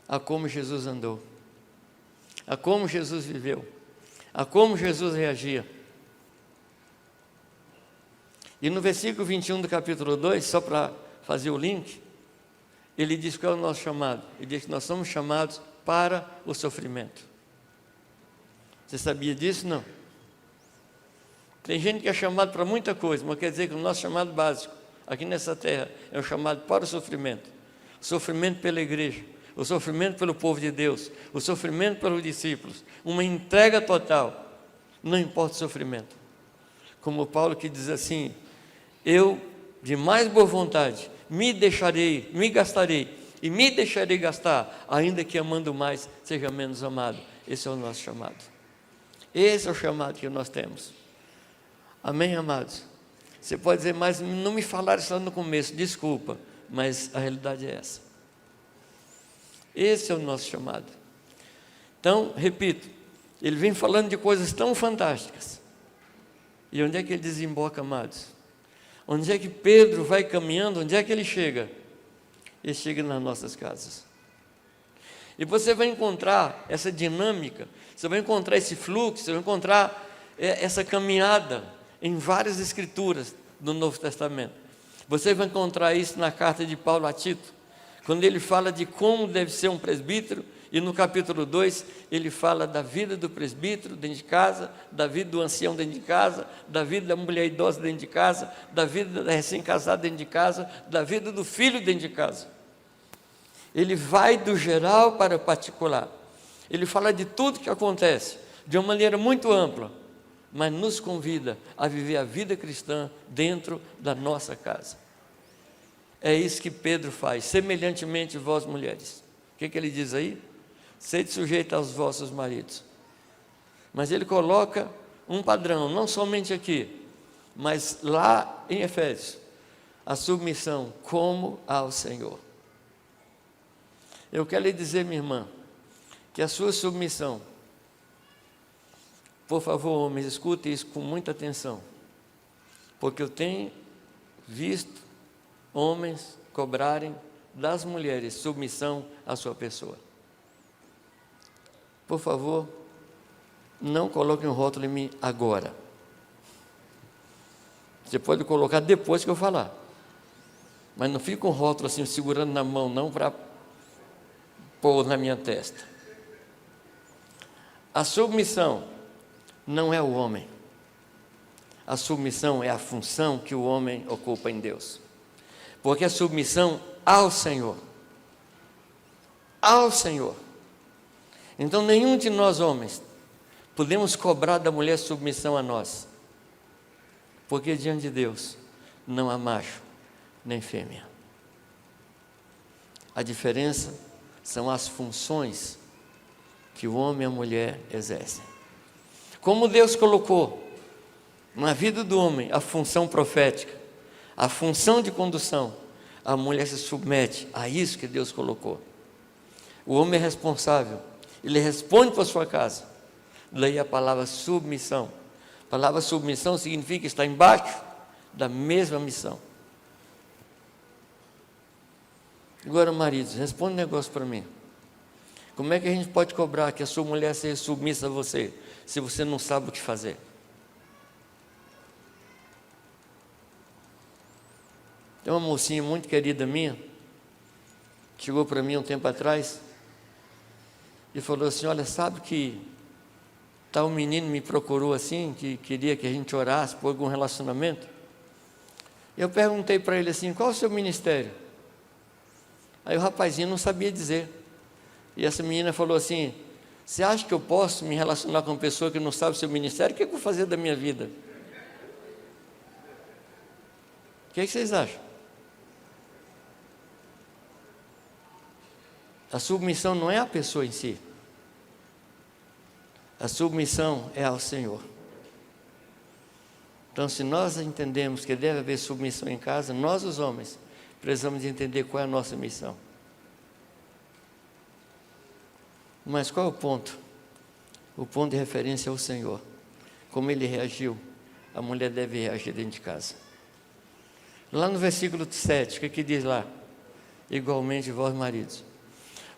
A como Jesus andou, a como Jesus viveu, a como Jesus reagia. E no versículo 21 do capítulo 2, só para fazer o link, ele diz qual é o nosso chamado. Ele diz que nós somos chamados para o sofrimento. Você sabia disso? Não. Tem gente que é chamado para muita coisa, mas quer dizer que o nosso chamado básico, aqui nessa terra, é o chamado para o sofrimento. O sofrimento pela igreja, o sofrimento pelo povo de Deus, o sofrimento pelos discípulos, uma entrega total, não importa o sofrimento. Como Paulo que diz assim: eu, de mais boa vontade, me deixarei, me gastarei e me deixarei gastar, ainda que amando mais, seja menos amado. Esse é o nosso chamado. Esse é o chamado que nós temos. Amém, amados? Você pode dizer, mas não me falaram isso lá no começo, desculpa, mas a realidade é essa. Esse é o nosso chamado. Então, repito, ele vem falando de coisas tão fantásticas. E onde é que ele desemboca, amados? Onde é que Pedro vai caminhando? Onde é que ele chega? Ele chega nas nossas casas. E você vai encontrar essa dinâmica, você vai encontrar esse fluxo, você vai encontrar essa caminhada em várias escrituras do Novo Testamento. Você vai encontrar isso na carta de Paulo a Tito, quando ele fala de como deve ser um presbítero, e no capítulo 2 ele fala da vida do presbítero dentro de casa, da vida do ancião dentro de casa, da vida da mulher idosa dentro de casa, da vida da recém-casada dentro de casa, da vida do filho dentro de casa. Ele vai do geral para o particular. Ele fala de tudo que acontece, de uma maneira muito ampla, mas nos convida a viver a vida cristã dentro da nossa casa. É isso que Pedro faz, semelhantemente vós mulheres. O que ele diz aí? Sede sujeitos aos vossos maridos. Mas ele coloca um padrão, não somente aqui, mas lá em Efésios, a submissão como ao Senhor. Eu quero lhe dizer, minha irmã, que a sua submissão, por favor, homens, escute isso com muita atenção, porque eu tenho visto homens cobrarem das mulheres submissão à sua pessoa. Por favor, não coloquem um rótulo em mim agora. Você pode colocar depois que eu falar, mas não fica um rótulo assim segurando na mão, não, para pôr na minha testa. A submissão não é o homem. A submissão é a função que o homem ocupa em Deus. Porque a submissão ao Senhor. Ao Senhor. Então nenhum de nós homens podemos cobrar da mulher submissão a nós. Porque diante de Deus não há macho nem fêmea. A diferença são as funções que o homem e a mulher exercem. Como Deus colocou na vida do homem a função profética, a função de condução, a mulher se submete a isso que Deus colocou. O homem é responsável, ele responde para a sua casa. Daí a palavra submissão. A palavra submissão significa estar embaixo da mesma missão. Agora, maridos, responde um negócio para mim. Como é que a gente pode cobrar que a sua mulher seja submissa a você, se você não sabe o que fazer? Tem uma mocinha muito querida minha, que chegou para mim um tempo atrás, e falou assim, olha, sabe que tal menino me procurou assim, que queria que a gente orasse por algum relacionamento? Eu perguntei para ele assim, qual é o seu ministério? Aí o rapazinho não sabia dizer. E essa menina falou assim, você acha que eu posso me relacionar com uma pessoa que não sabe o seu ministério? O que eu vou fazer da minha vida? O que vocês acham? A submissão não é a pessoa em si. A submissão é ao Senhor. Então, se nós entendemos que deve haver submissão em casa, nós os homens precisamos entender qual é a nossa missão. Mas qual é o ponto? O ponto de referência é o Senhor. Como ele reagiu, a mulher deve reagir dentro de casa. Lá no versículo 7, o que diz lá? Igualmente vós maridos.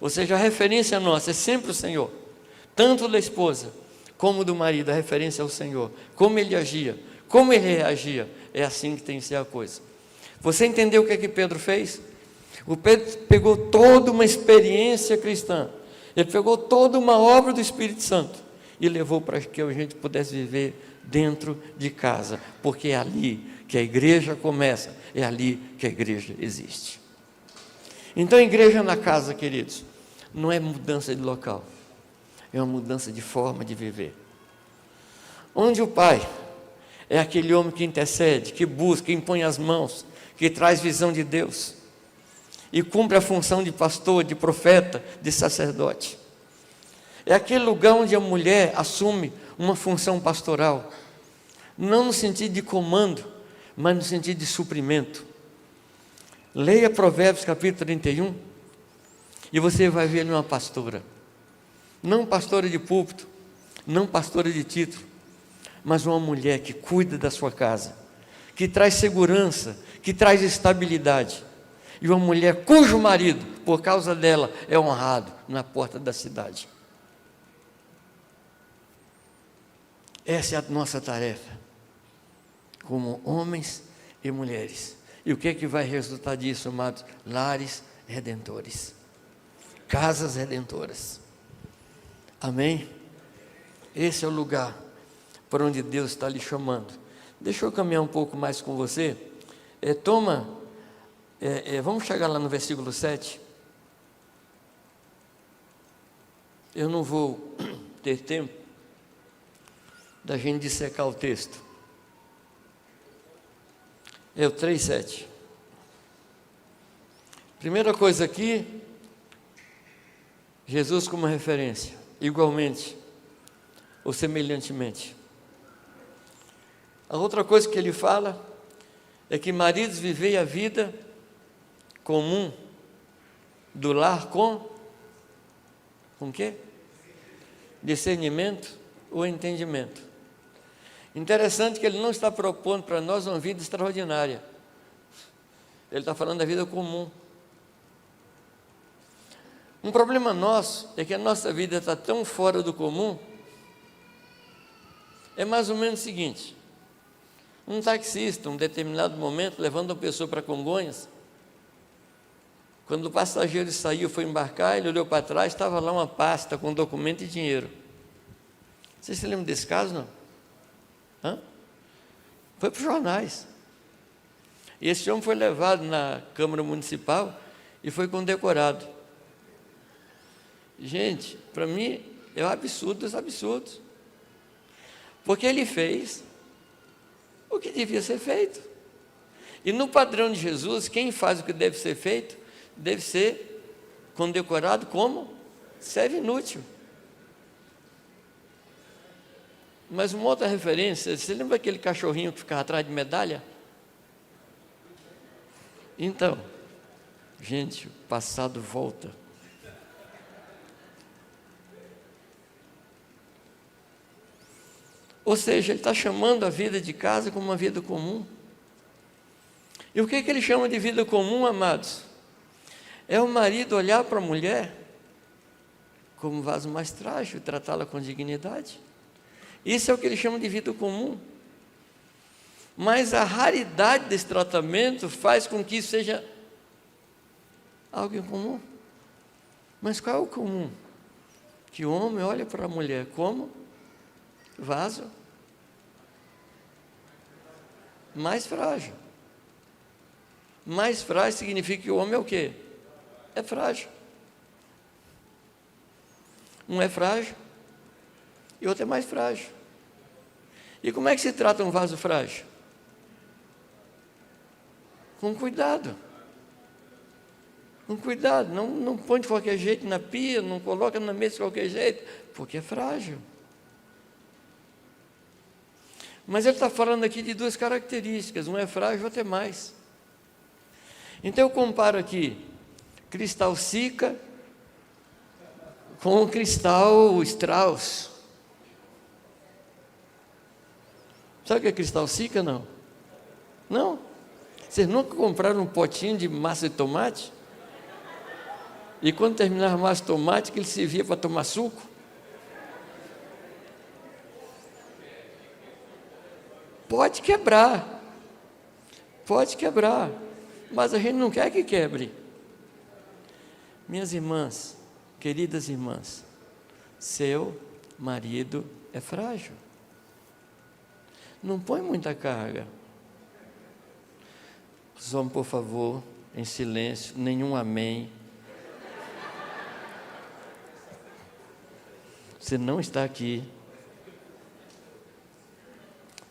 Ou seja, a referência nossa é sempre o Senhor. Tanto da esposa como do marido, a referência é o Senhor. Como ele agia, como ele reagia, é assim que tem que ser a coisa. Você entendeu o que é que Pedro fez? O Pedro pegou toda uma experiência cristã, ele pegou toda uma obra do Espírito Santo e levou para que a gente pudesse viver dentro de casa, porque é ali que a igreja começa, é ali que a igreja existe. Então, a igreja na casa, queridos, não é mudança de local, é uma mudança de forma de viver. Onde o pai é aquele homem que intercede, que busca, que impõe as mãos, que traz visão de Deus e cumpre a função de pastor, de profeta, de sacerdote. É aquele lugar onde a mulher assume uma função pastoral, não no sentido de comando, mas no sentido de suprimento. Leia Provérbios capítulo 31 e você vai ver ali uma pastora, não pastora de púlpito, não pastora de título, mas uma mulher que cuida da sua casa, que traz segurança, que traz estabilidade, e uma mulher cujo marido, por causa dela, é honrado na porta da cidade. Essa é a nossa tarefa, como homens e mulheres. E o que é que vai resultar disso, amados? Lares redentores, casas redentoras. Amém? Esse é o lugar para onde Deus está lhe chamando. Deixa eu caminhar um pouco mais com você. Vamos chegar lá no versículo 7. Eu não vou ter tempo da gente dissecar o texto. É o 3:7. Primeira coisa aqui, Jesus como referência, igualmente ou semelhantemente. A outra coisa que ele fala é que maridos vivem a vida comum do lar com quê? Discernimento ou entendimento. Interessante que ele não está propondo para nós uma vida extraordinária. Ele está falando da vida comum. Um problema nosso é que a nossa vida está tão fora do comum. É mais ou menos o seguinte: um taxista, em um determinado momento, levando uma pessoa para Congonhas, Quando o passageiro saiu, foi embarcar, ele olhou para trás, estava lá uma pasta com documento e dinheiro. Vocês se lembram desse caso, não? Hã? Foi para os jornais. E esse homem foi levado na Câmara Municipal e foi condecorado. Gente, para mim, é um absurdo dos absurdos. Porque ele fez o que devia ser feito. E no padrão de Jesus, quem faz o que deve ser feito, deve ser condecorado como servo inútil. Mas uma outra referência, você lembra aquele cachorrinho que ficava atrás de medalha? Então, gente, o passado volta. Ou seja, ele está chamando a vida de casa como uma vida comum. E o que ele chama de vida comum, amados? É o marido olhar para a mulher como um vaso mais frágil e tratá-la com dignidade. Isso é o que ele chama de vida comum. Mas a raridade desse tratamento faz com que isso seja algo incomum. Mas qual é o comum? Que o homem olha para a mulher como vaso mais frágil. Mais frágil significa que o homem é o quê? É frágil. Um é frágil e outro é mais frágil. E como é que se trata um vaso frágil? Com cuidado. Com cuidado. Não põe de qualquer jeito na pia, não coloca na mesa de qualquer jeito, porque é frágil. Mas ele está falando aqui de duas características, um é frágil, outro é mais. Então eu comparo aqui cristal Sica com o cristal Strauss. Sabe o que é cristal Sica, não? Não? Vocês nunca compraram um potinho de massa de tomate? E quando terminava a massa de tomate, que ele servia para tomar suco? Pode quebrar, mas a gente não quer que quebre. Minhas irmãs, queridas irmãs, seu marido é frágil. Não põe muita carga. Os homens, por favor, em silêncio, nenhum amém. Você não está aqui.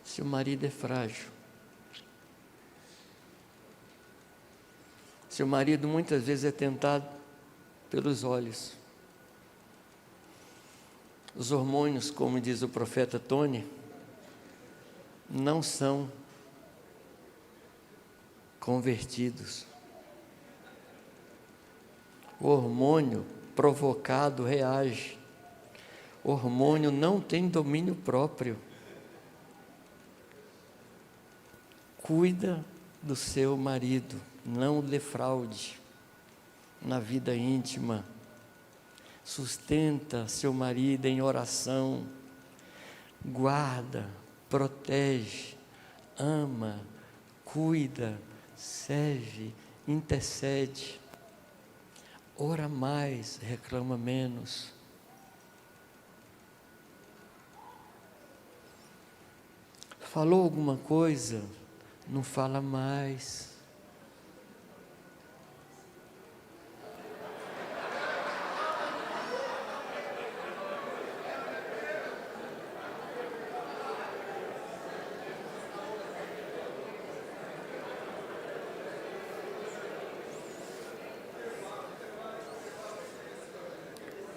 Seu marido é frágil. Seu marido muitas vezes é tentado pelos olhos. Os hormônios, como diz o profeta Tony, não são convertidos. O hormônio provocado reage. O hormônio não tem domínio próprio. Cuida do seu marido, não o defraude na vida íntima. Sustenta seu marido em oração, guarda, protege, ama, cuida, serve, intercede. Ora mais, reclama menos. Falou alguma coisa? Não fala mais.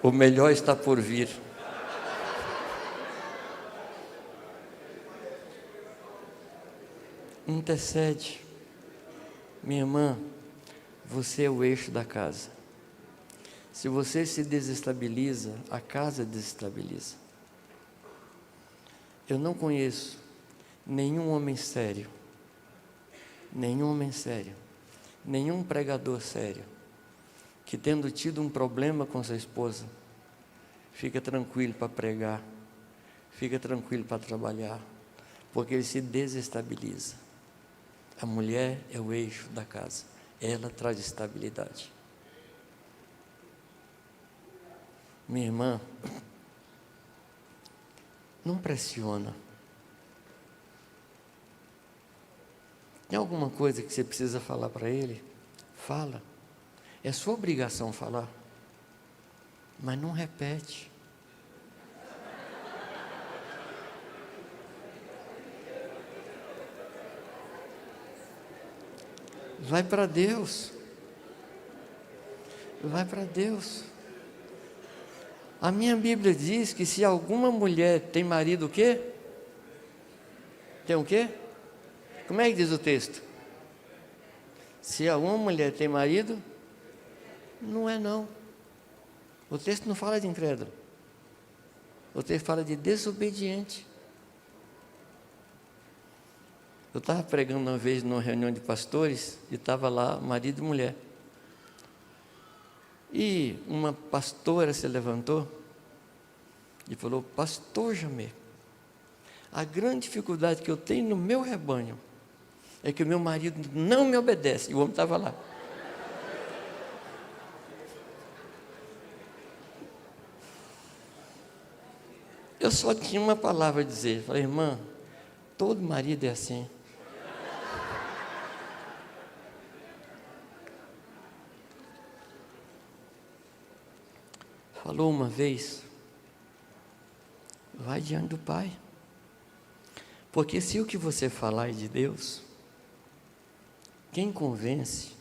O melhor está por vir. Intercede. Minha irmã, você é o eixo da casa. Se você se desestabiliza, a casa desestabiliza. Eu não conheço nenhum homem sério, nenhum pregador sério, que tendo tido um problema com sua esposa, fica tranquilo para pregar, fica tranquilo para trabalhar, porque ele se desestabiliza. A mulher é o eixo da casa, ela traz estabilidade. Minha irmã, não pressiona. Tem alguma coisa que você precisa falar para ele? Fala. É sua obrigação falar. Mas não repete. Vai para Deus. Vai para Deus. A minha Bíblia diz que se alguma mulher tem marido o quê? Tem o quê? Como é que diz o texto? Se alguma mulher tem marido, não é não. O texto não fala de incrédulo. O texto fala de desobediente. Eu estava pregando uma vez numa reunião de pastores e estava lá marido e mulher. E uma pastora se levantou e falou: Pastor Jamê, a grande dificuldade que eu tenho no meu rebanho é que o meu marido não me obedece. E o homem estava lá. Eu só tinha uma palavra a dizer. Falei: irmã, todo marido é assim. Falou uma vez: vai diante do Pai. Porque se o que você falar é de Deus, quem convence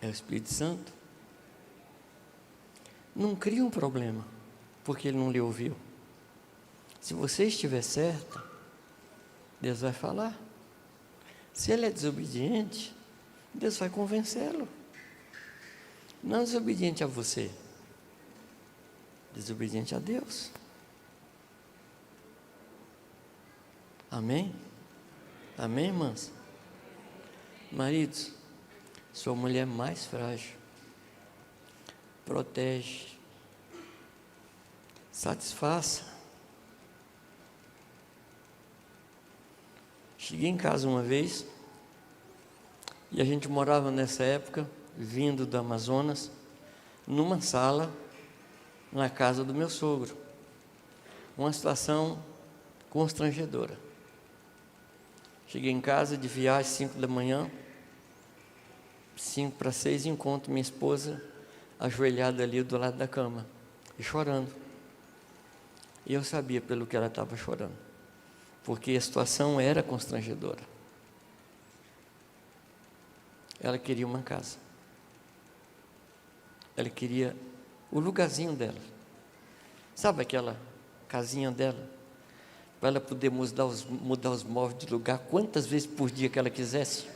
é o Espírito Santo. Não cria um problema, porque ele não lhe ouviu. Se você estiver certa, Deus vai falar. Se ele é desobediente, Deus vai convencê-lo. Não desobediente a você, desobediente a Deus. Amém? Amém, irmãs? Maridos, sua mulher mais frágil. Protege. Satisfaça. Cheguei em casa uma vez, e a gente morava nessa época, vindo do Amazonas, numa sala, na casa do meu sogro. Uma situação constrangedora. Cheguei em casa de viagem, 5 da manhã, 5 para 6, encontro minha esposa ajoelhada ali do lado da cama, e chorando. E eu sabia pelo que ela estava chorando, porque a situação era constrangedora. Ela queria uma casa. Ela queria o lugarzinho dela. Sabe aquela casinha dela? Para ela poder mudar os móveis de lugar quantas vezes por dia que ela quisesse.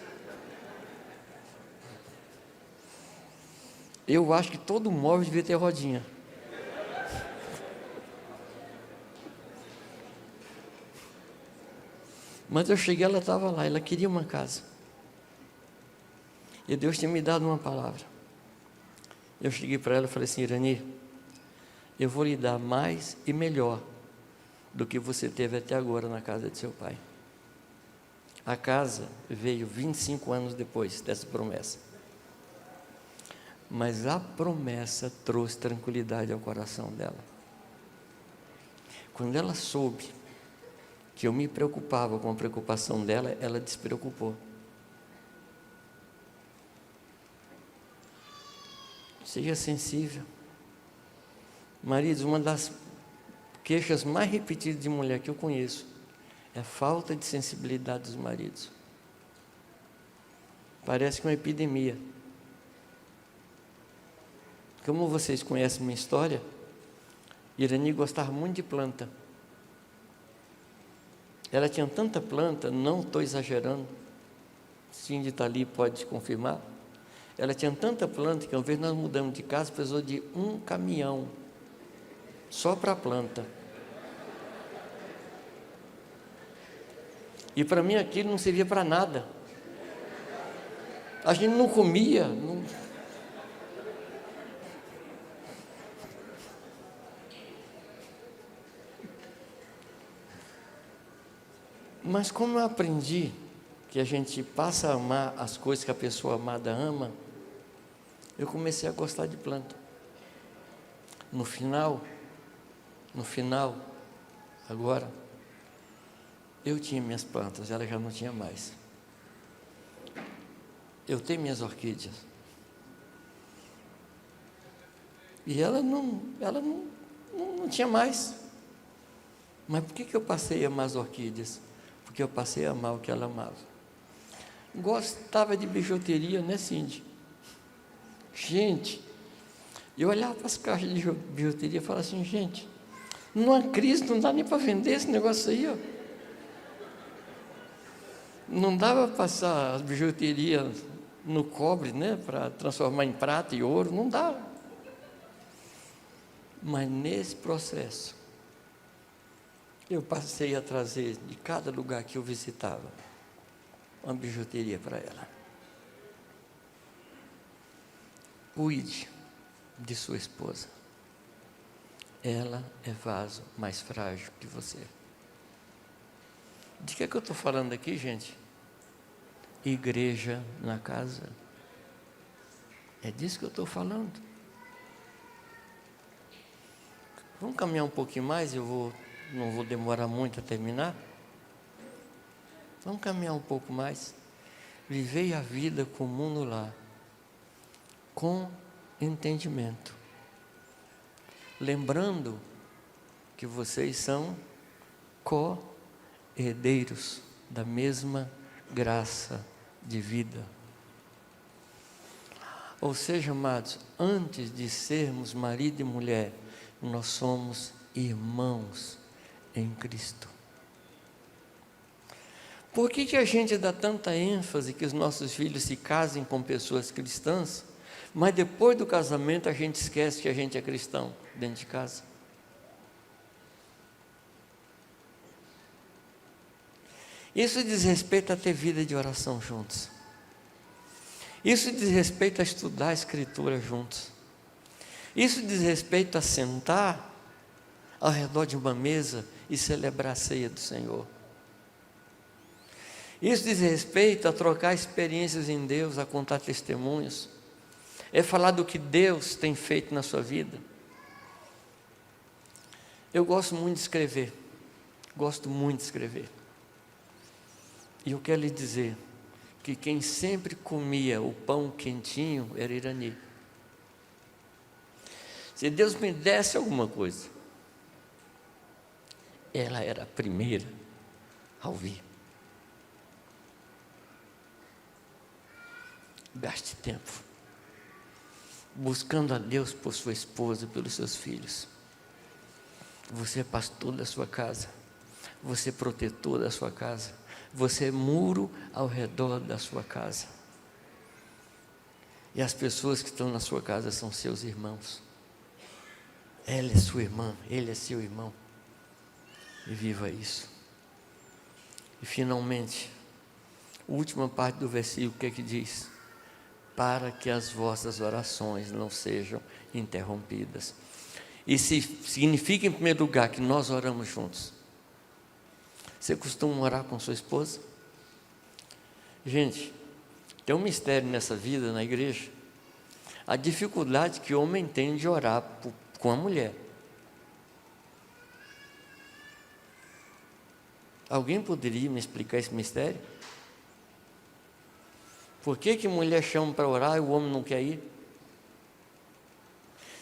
Eu acho que todo móvel devia ter rodinha. Mas eu cheguei, ela estava lá, ela queria uma casa. E Deus tinha me dado uma palavra. Eu cheguei para ela e falei assim: Irani, eu vou lhe dar mais e melhor do que você teve até agora na casa de seu pai. A casa veio 25 anos depois dessa promessa. Mas a promessa trouxe tranquilidade ao coração dela. Quando ela soube que eu me preocupava com a preocupação dela, ela despreocupou. Seja sensível. Maridos, uma das queixas mais repetidas de mulher que eu conheço é a falta de sensibilidade dos maridos. Parece que é uma epidemia. Como vocês conhecem minha história, Irani gostava muito de planta. Ela tinha tanta planta, não estou exagerando, Cindy está ali, pode confirmar. Ela tinha tanta planta que uma vez nós mudamos de casa, precisou de um caminhão só para a planta. E para mim aquilo não servia para nada. A gente não comia. Mas como eu aprendi que a gente passa a amar as coisas que a pessoa amada ama, eu comecei a gostar de planta. No final, No final, agora, eu tinha minhas plantas, ela já não tinha mais. Eu tenho minhas orquídeas. E ela não tinha mais. Mas por que eu passei a amar as orquídeas? Porque eu passei a amar o que ela amava. Gostava de bijuteria, né, Cindy? Gente, eu olhava para as caixas de bijuteria e falava assim, gente, numa crise não dá nem para vender esse negócio aí, ó. Não dava para passar as bijuterias no cobre, né, para transformar em prata e ouro, não dava. Mas nesse processo, eu passei a trazer de cada lugar que eu visitava, uma bijuteria para ela. Cuide de sua esposa. Ela é vaso mais frágil que você. De que eu estou falando aqui, gente? Igreja na casa. É disso que eu estou falando. Vamos caminhar um pouquinho mais, não vou demorar muito a terminar. Vamos caminhar um pouco mais. Vivei a vida comum no lar, com entendimento. Lembrando que vocês são co-herdeiros da mesma graça de vida. Ou seja, amados, antes de sermos marido e mulher, nós somos irmãos em Cristo. Por que a gente dá tanta ênfase que os nossos filhos se casem com pessoas cristãs, mas depois do casamento a gente esquece que a gente é cristão dentro de casa? Isso diz respeito a ter vida de oração juntos. Isso diz respeito a estudar a Escritura juntos. Isso diz respeito a sentar ao redor de uma mesa e celebrar a ceia do Senhor. Isso diz respeito a trocar experiências em Deus, a contar testemunhos. É falar do que Deus tem feito na sua vida. Eu gosto muito de escrever. Gosto muito de escrever. E eu quero lhe dizer que quem sempre comia o pão quentinho era Irani. Se Deus me desse alguma coisa, ela era a primeira a ouvir. Gaste tempo buscando a Deus por sua esposa, pelos seus filhos. Você é pastor da sua casa, você é protetor da sua casa, você é muro ao redor da sua casa. E as pessoas que estão na sua casa são seus irmãos. Ela é sua irmã, ele é seu irmão. E viva isso. E finalmente, a última parte do versículo, o que é que diz? Para que as vossas orações não sejam interrompidas. E se significa, em primeiro lugar, que nós oramos juntos. Você costuma orar com sua esposa? Gente, tem um mistério nessa vida, na igreja. A dificuldade que o homem tem de orar com a mulher. Alguém poderia me explicar esse mistério? Por que mulher chama para orar e o homem não quer ir?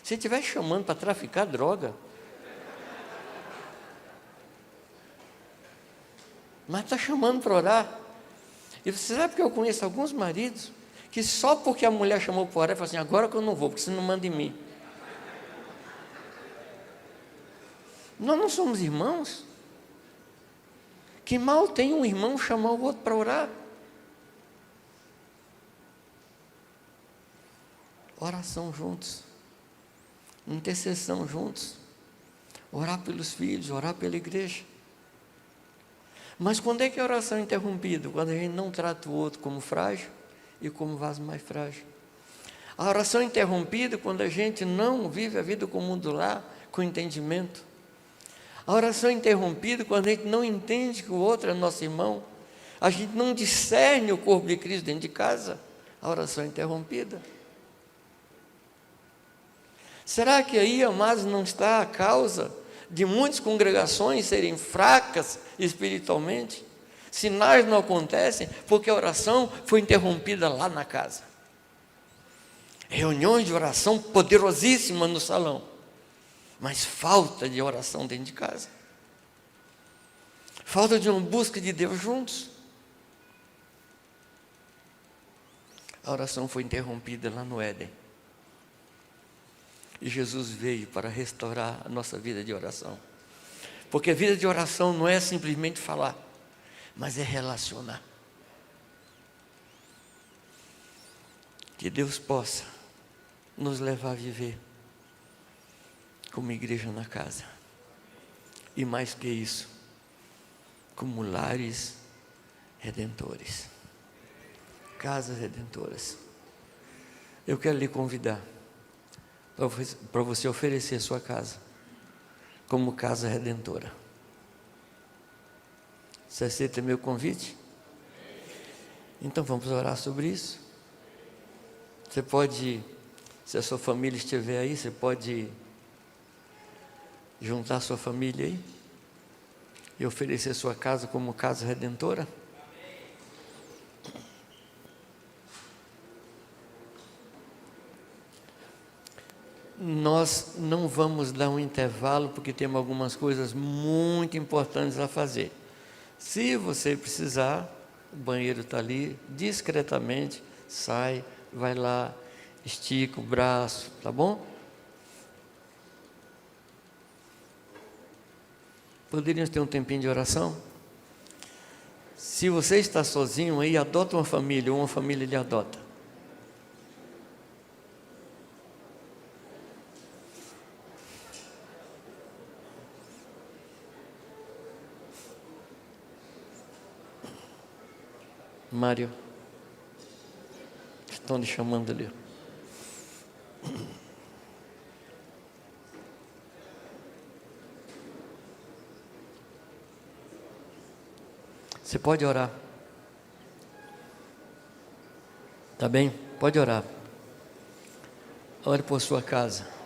Se estiver chamando para traficar droga, mas está chamando para orar. E você sabe que eu conheço alguns maridos que só porque a mulher chamou para orar, falam assim, agora que eu não vou, porque você não manda em mim. Nós não somos irmãos? Que mal tem um irmão chamar o outro para orar? Oração juntos, intercessão juntos, orar pelos filhos, orar pela igreja. Mas quando é que a oração é interrompida? Quando a gente não trata o outro como frágil e como vaso mais frágil. A oração é interrompida quando a gente não vive a vida comum do lar com entendimento. A oração é interrompida quando a gente não entende que o outro é nosso irmão. A gente não discerne o corpo de Cristo dentro de casa. A oração é interrompida. Será que aí, amados, não está a causa de muitas congregações serem fracas espiritualmente, sinais não acontecem porque a oração foi interrompida lá na casa. Reuniões de oração poderosíssimas no salão, mas falta de oração dentro de casa. Falta de uma busca de Deus juntos. A oração foi interrompida lá no Éden. E Jesus veio para restaurar a nossa vida de oração. Porque a vida de oração não é simplesmente falar, mas é relacionar. Que Deus possa nos levar a viver como igreja na casa. E mais que isso, como lares redentores. Casas redentoras. Eu quero lhe convidar para você oferecer sua casa como casa redentora. Você aceita meu convite? Então vamos orar sobre isso. Você pode, se a sua família estiver aí, você pode juntar a sua família aí e oferecer sua casa como casa redentora. Nós não vamos dar um intervalo porque temos algumas coisas muito importantes a fazer. Se você precisar, o banheiro está ali, discretamente, sai, vai lá, estica o braço, tá bom? Poderíamos ter um tempinho de oração? Se você está sozinho aí, adota uma família, ou uma família lhe adota. Mário, estão lhe chamando ali. Você pode orar. Tá bem? Pode orar. Ore por sua casa.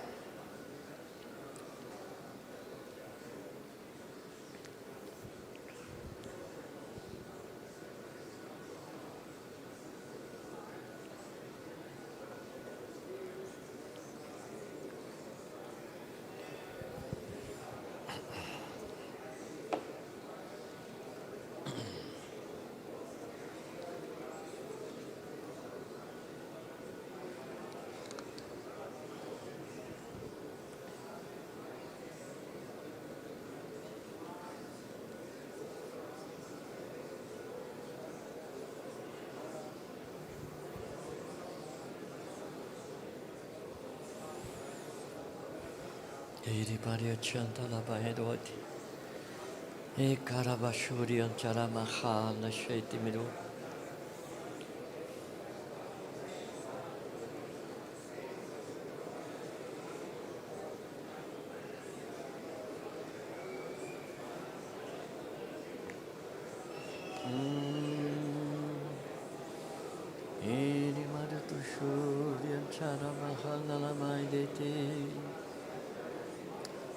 Iri Maria Chanta la Bahedoti. E Karabashuri Antaramaha na Shaitimiru. Iri Maria Tushuri Antaramaha na Lamaidete.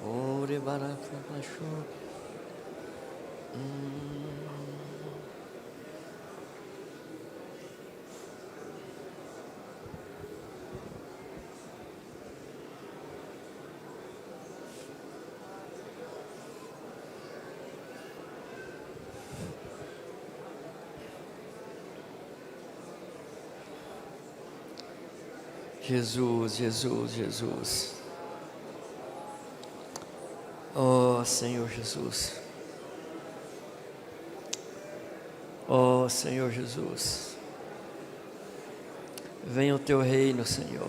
Ore Barakapashu. Jesus, Jesus, Jesus. Oh Senhor Jesus. Oh Senhor Jesus. Venha o teu reino, Senhor.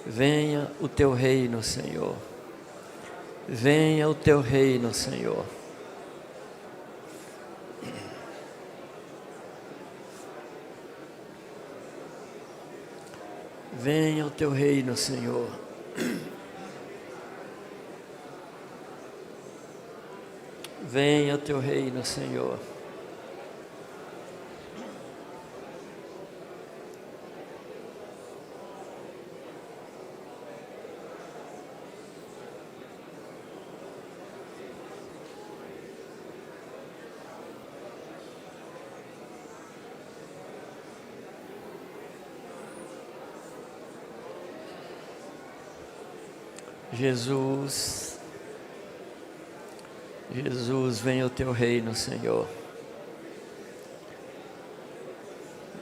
Venha o teu reino, Senhor. Venha o teu reino, Senhor. Venha o teu reino, Senhor. Venha o teu reino, Senhor. Jesus, Jesus, venha o teu reino, Senhor.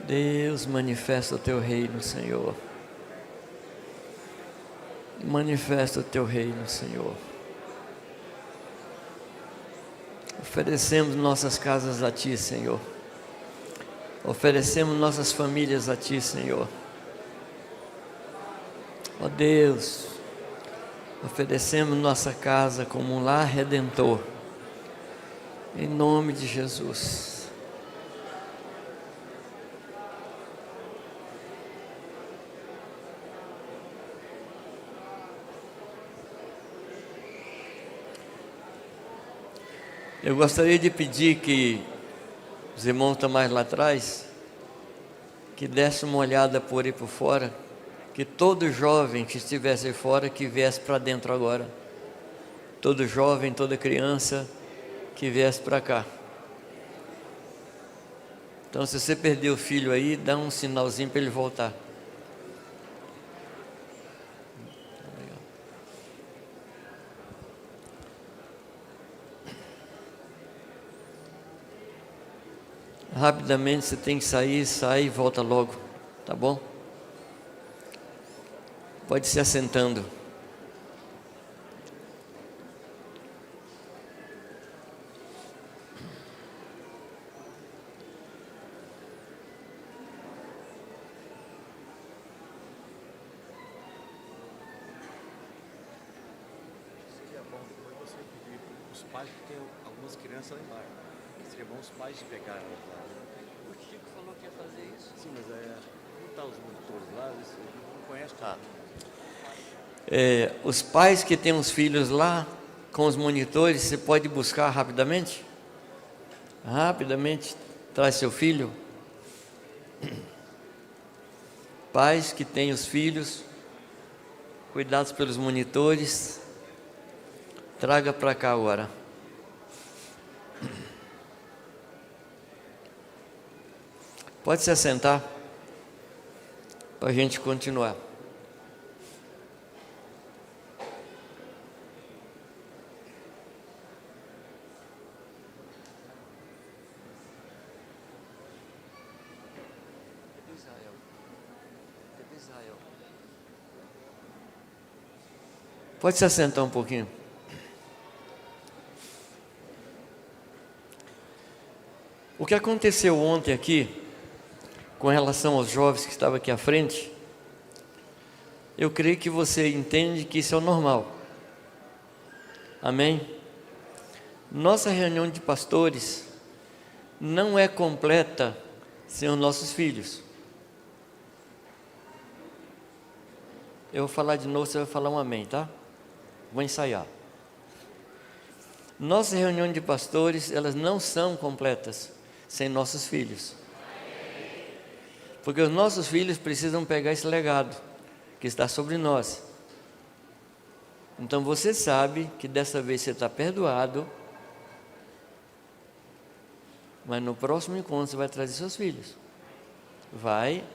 Deus, manifesta o teu reino, Senhor. Manifesta o teu reino, Senhor. Oferecemos nossas casas a ti, Senhor. Oferecemos nossas famílias a ti, Senhor. Ó Deus, oferecemos nossa casa como um lar redentor, em nome de Jesus. Eu gostaria de pedir que os irmãos estão mais lá atrás, que desse uma olhada por aí por fora, que todo jovem que estivesse aí fora, que viesse para dentro agora. Todo jovem, toda criança, que viesse para cá. Então, se você perdeu o filho aí, dá um sinalzinho para ele voltar. Rapidamente você tem que sair, sai e volta logo, tá bom? Pode se assentando. Seria bom depois você pedir para os pais, que tem algumas crianças lá embaixo. Seria bom os pais pegarem lá. O Chico falou que ia fazer isso. Sim, mas como estão os monitores lá, eles não conhecem Tá. tudo. Os pais que têm os filhos lá, com os monitores, você pode buscar rapidamente? Rapidamente, traz seu filho. Pais que têm os filhos, cuidados pelos monitores, traga para cá agora. Pode se assentar, para a gente continuar. Pode se assentar um pouquinho. O que aconteceu ontem aqui, com relação aos jovens que estavam aqui à frente, eu creio que você entende que isso é o normal. Amém? Nossa reunião de pastores não é completa sem os nossos filhos. Eu vou falar de novo, você vai falar um amém, tá? Vou ensaiar. Nossas reuniões de pastores, elas não são completas sem nossos filhos. Porque os nossos filhos precisam pegar esse legado que está sobre nós. Então você sabe que dessa vez você está perdoado, mas no próximo encontro você vai trazer seus filhos. Vai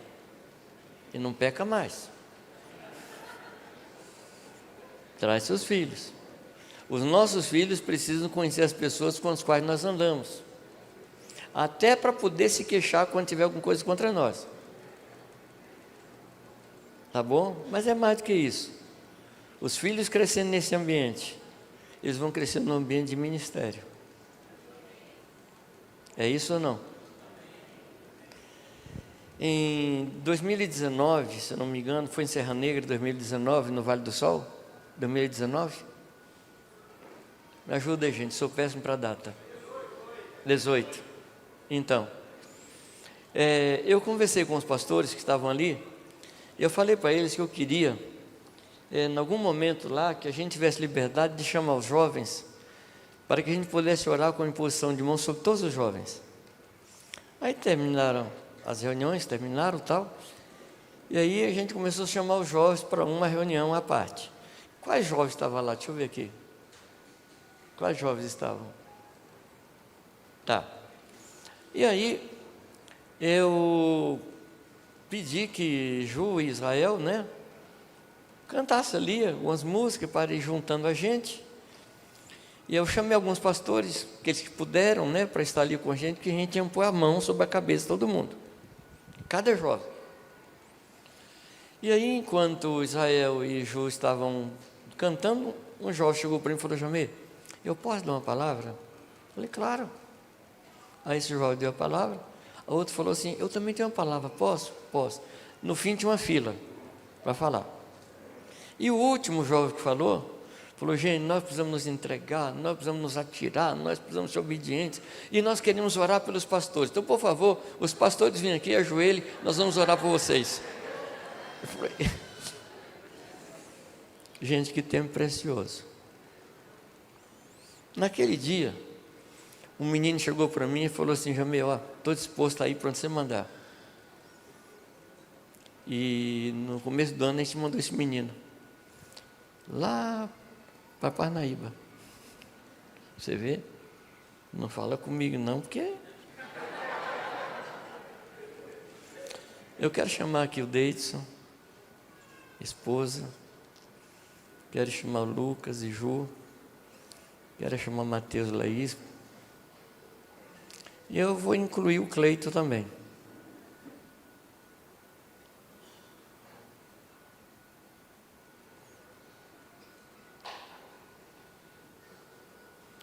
e não peca mais. Traz seus filhos. Os nossos filhos precisam conhecer as pessoas com as quais nós andamos, até para poder se queixar quando tiver alguma coisa contra nós. Tá bom? Mas é mais do que isso. Os filhos crescendo nesse ambiente, eles vão crescer no ambiente de ministério. É isso ou não? Em 2019, se eu não me engano, foi em Serra Negra, 2019, no Vale do Sol, 2019? Me ajuda aí, gente, sou péssimo para a data. 18. Então, eu conversei com os pastores que estavam ali, e eu falei para eles que eu queria, em algum momento lá, que a gente tivesse liberdade de chamar os jovens, para que a gente pudesse orar com a imposição de mãos sobre todos os jovens. Aí terminaram as reuniões, terminaram tal, e aí a gente começou a chamar os jovens para uma reunião à parte. Quais jovens estavam lá? Deixa eu ver aqui. Quais jovens estavam? Tá. E aí, eu pedi que Ju e Israel, né, cantasse ali algumas músicas para ir juntando a gente. E eu chamei alguns pastores, aqueles que puderam, né, para estar ali com a gente, que a gente ia pôr a mão sobre a cabeça de todo mundo, cada jovem. E aí, enquanto Israel e Ju estavam cantando, um jovem chegou para mim e falou: Jamê, eu posso dar uma palavra? Eu falei: claro. Aí esse jovem deu a palavra, a outra falou assim: eu também tenho uma palavra, posso? Posso. No fim tinha uma fila para falar. E o último jovem que falou, gente, nós precisamos nos entregar, nós precisamos nos atirar, nós precisamos ser obedientes, e nós queremos orar pelos pastores. Então, por favor, os pastores vêm aqui, ajoelhem, nós vamos orar por vocês. Eu falei, gente, que tempo precioso. Naquele dia, um menino chegou para mim e falou assim: Jamê, estou disposto a ir para onde você mandar. E no começo do ano a gente mandou esse menino lá para Parnaíba. Você vê? Não fala comigo não, porque eu quero chamar aqui o Deidson, esposa, quero chamar o Lucas e Ju, quero chamar o Mateus e Laís, e eu vou incluir o Cleito também.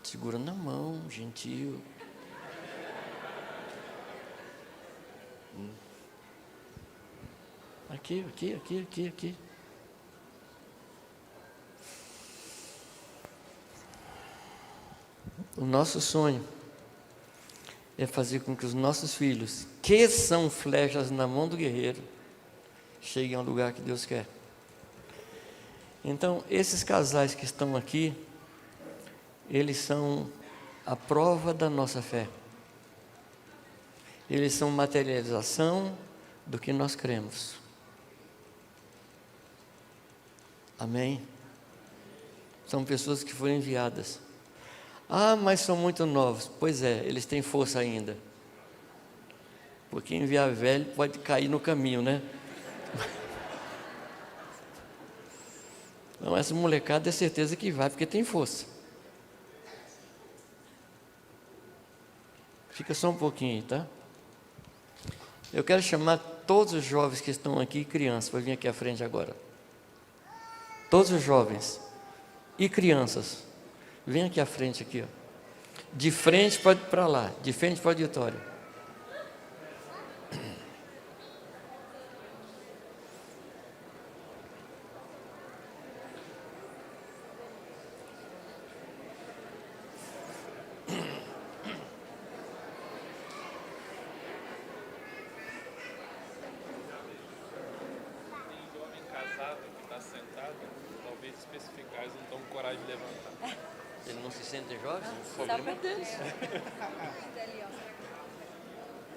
Segura na mão, gentil. Aqui. O nosso sonho é fazer com que os nossos filhos, que são flechas na mão do guerreiro, cheguem ao lugar que Deus quer. Então, esses casais que estão aqui, eles são a prova da nossa fé. Eles são materialização do que nós cremos. Amém? São pessoas que foram enviadas. Mas são muito novos. Pois é, eles têm força ainda. Porque enviar velho pode cair no caminho, né? Não, essa molecada é certeza que vai, porque tem força. Fica só um pouquinho aí, tá? Eu quero chamar todos os jovens que estão aqui e crianças para vir aqui à frente agora. Todos os jovens e crianças, vem aqui à frente aqui, ó. De frente para lá, de frente para o auditório. Ele não se sente jovem? O problema é deles.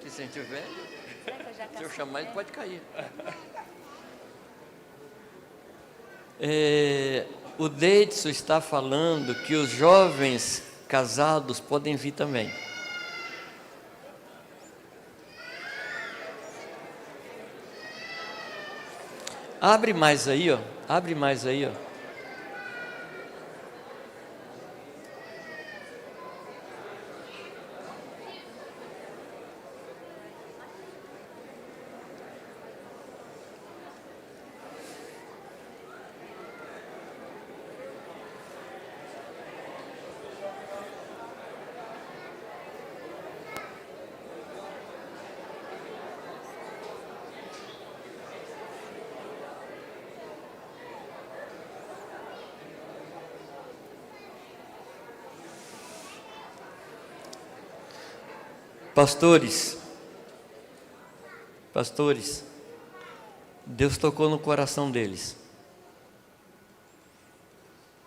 Se sente velho, se eu chamar ele pode cair. O Deidson está falando que os jovens casados podem vir também. Abre mais aí, ó. Abre mais aí, ó. Pastores, Deus tocou no coração deles.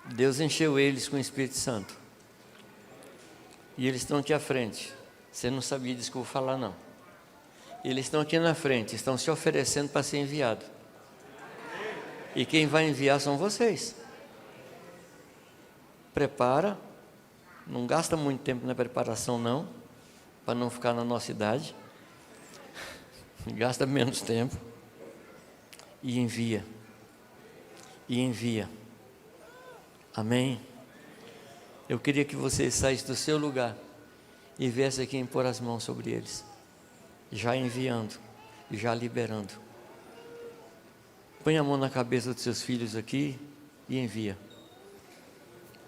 Deus encheu eles com o Espírito Santo. E eles estão aqui à frente. Você não sabia disso que eu vou falar, não. Eles estão aqui na frente, estão se oferecendo para ser enviado. E quem vai enviar são vocês. Prepara, não gasta muito tempo na preparação, não. Para não ficar na nossa idade, gasta menos tempo e envia. e envia. Amém? Eu queria que você saísse do seu lugar e viesse aqui impor as mãos sobre eles, já enviando, já liberando. Põe a mão na cabeça dos seus filhos aqui e envia.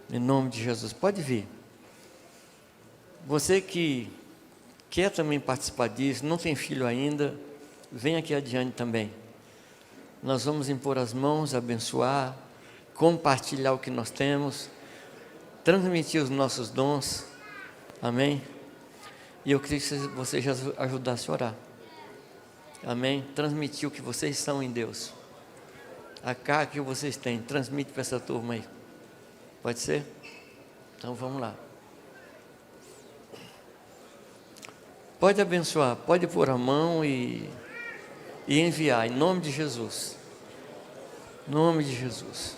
Em nome de Jesus, pode vir. Você que quer também participar disso, não tem filho ainda, vem aqui adiante também. Nós vamos impor as mãos, abençoar, compartilhar o que nós temos, transmitir os nossos dons. Amém? E eu queria que você já ajudasse a orar. Amém? Transmitir o que vocês são em Deus. A carga que vocês têm, transmite para essa turma aí. Pode ser? Então vamos lá. Pode abençoar, pode pôr a mão e enviar, em nome de Jesus. Em nome de Jesus.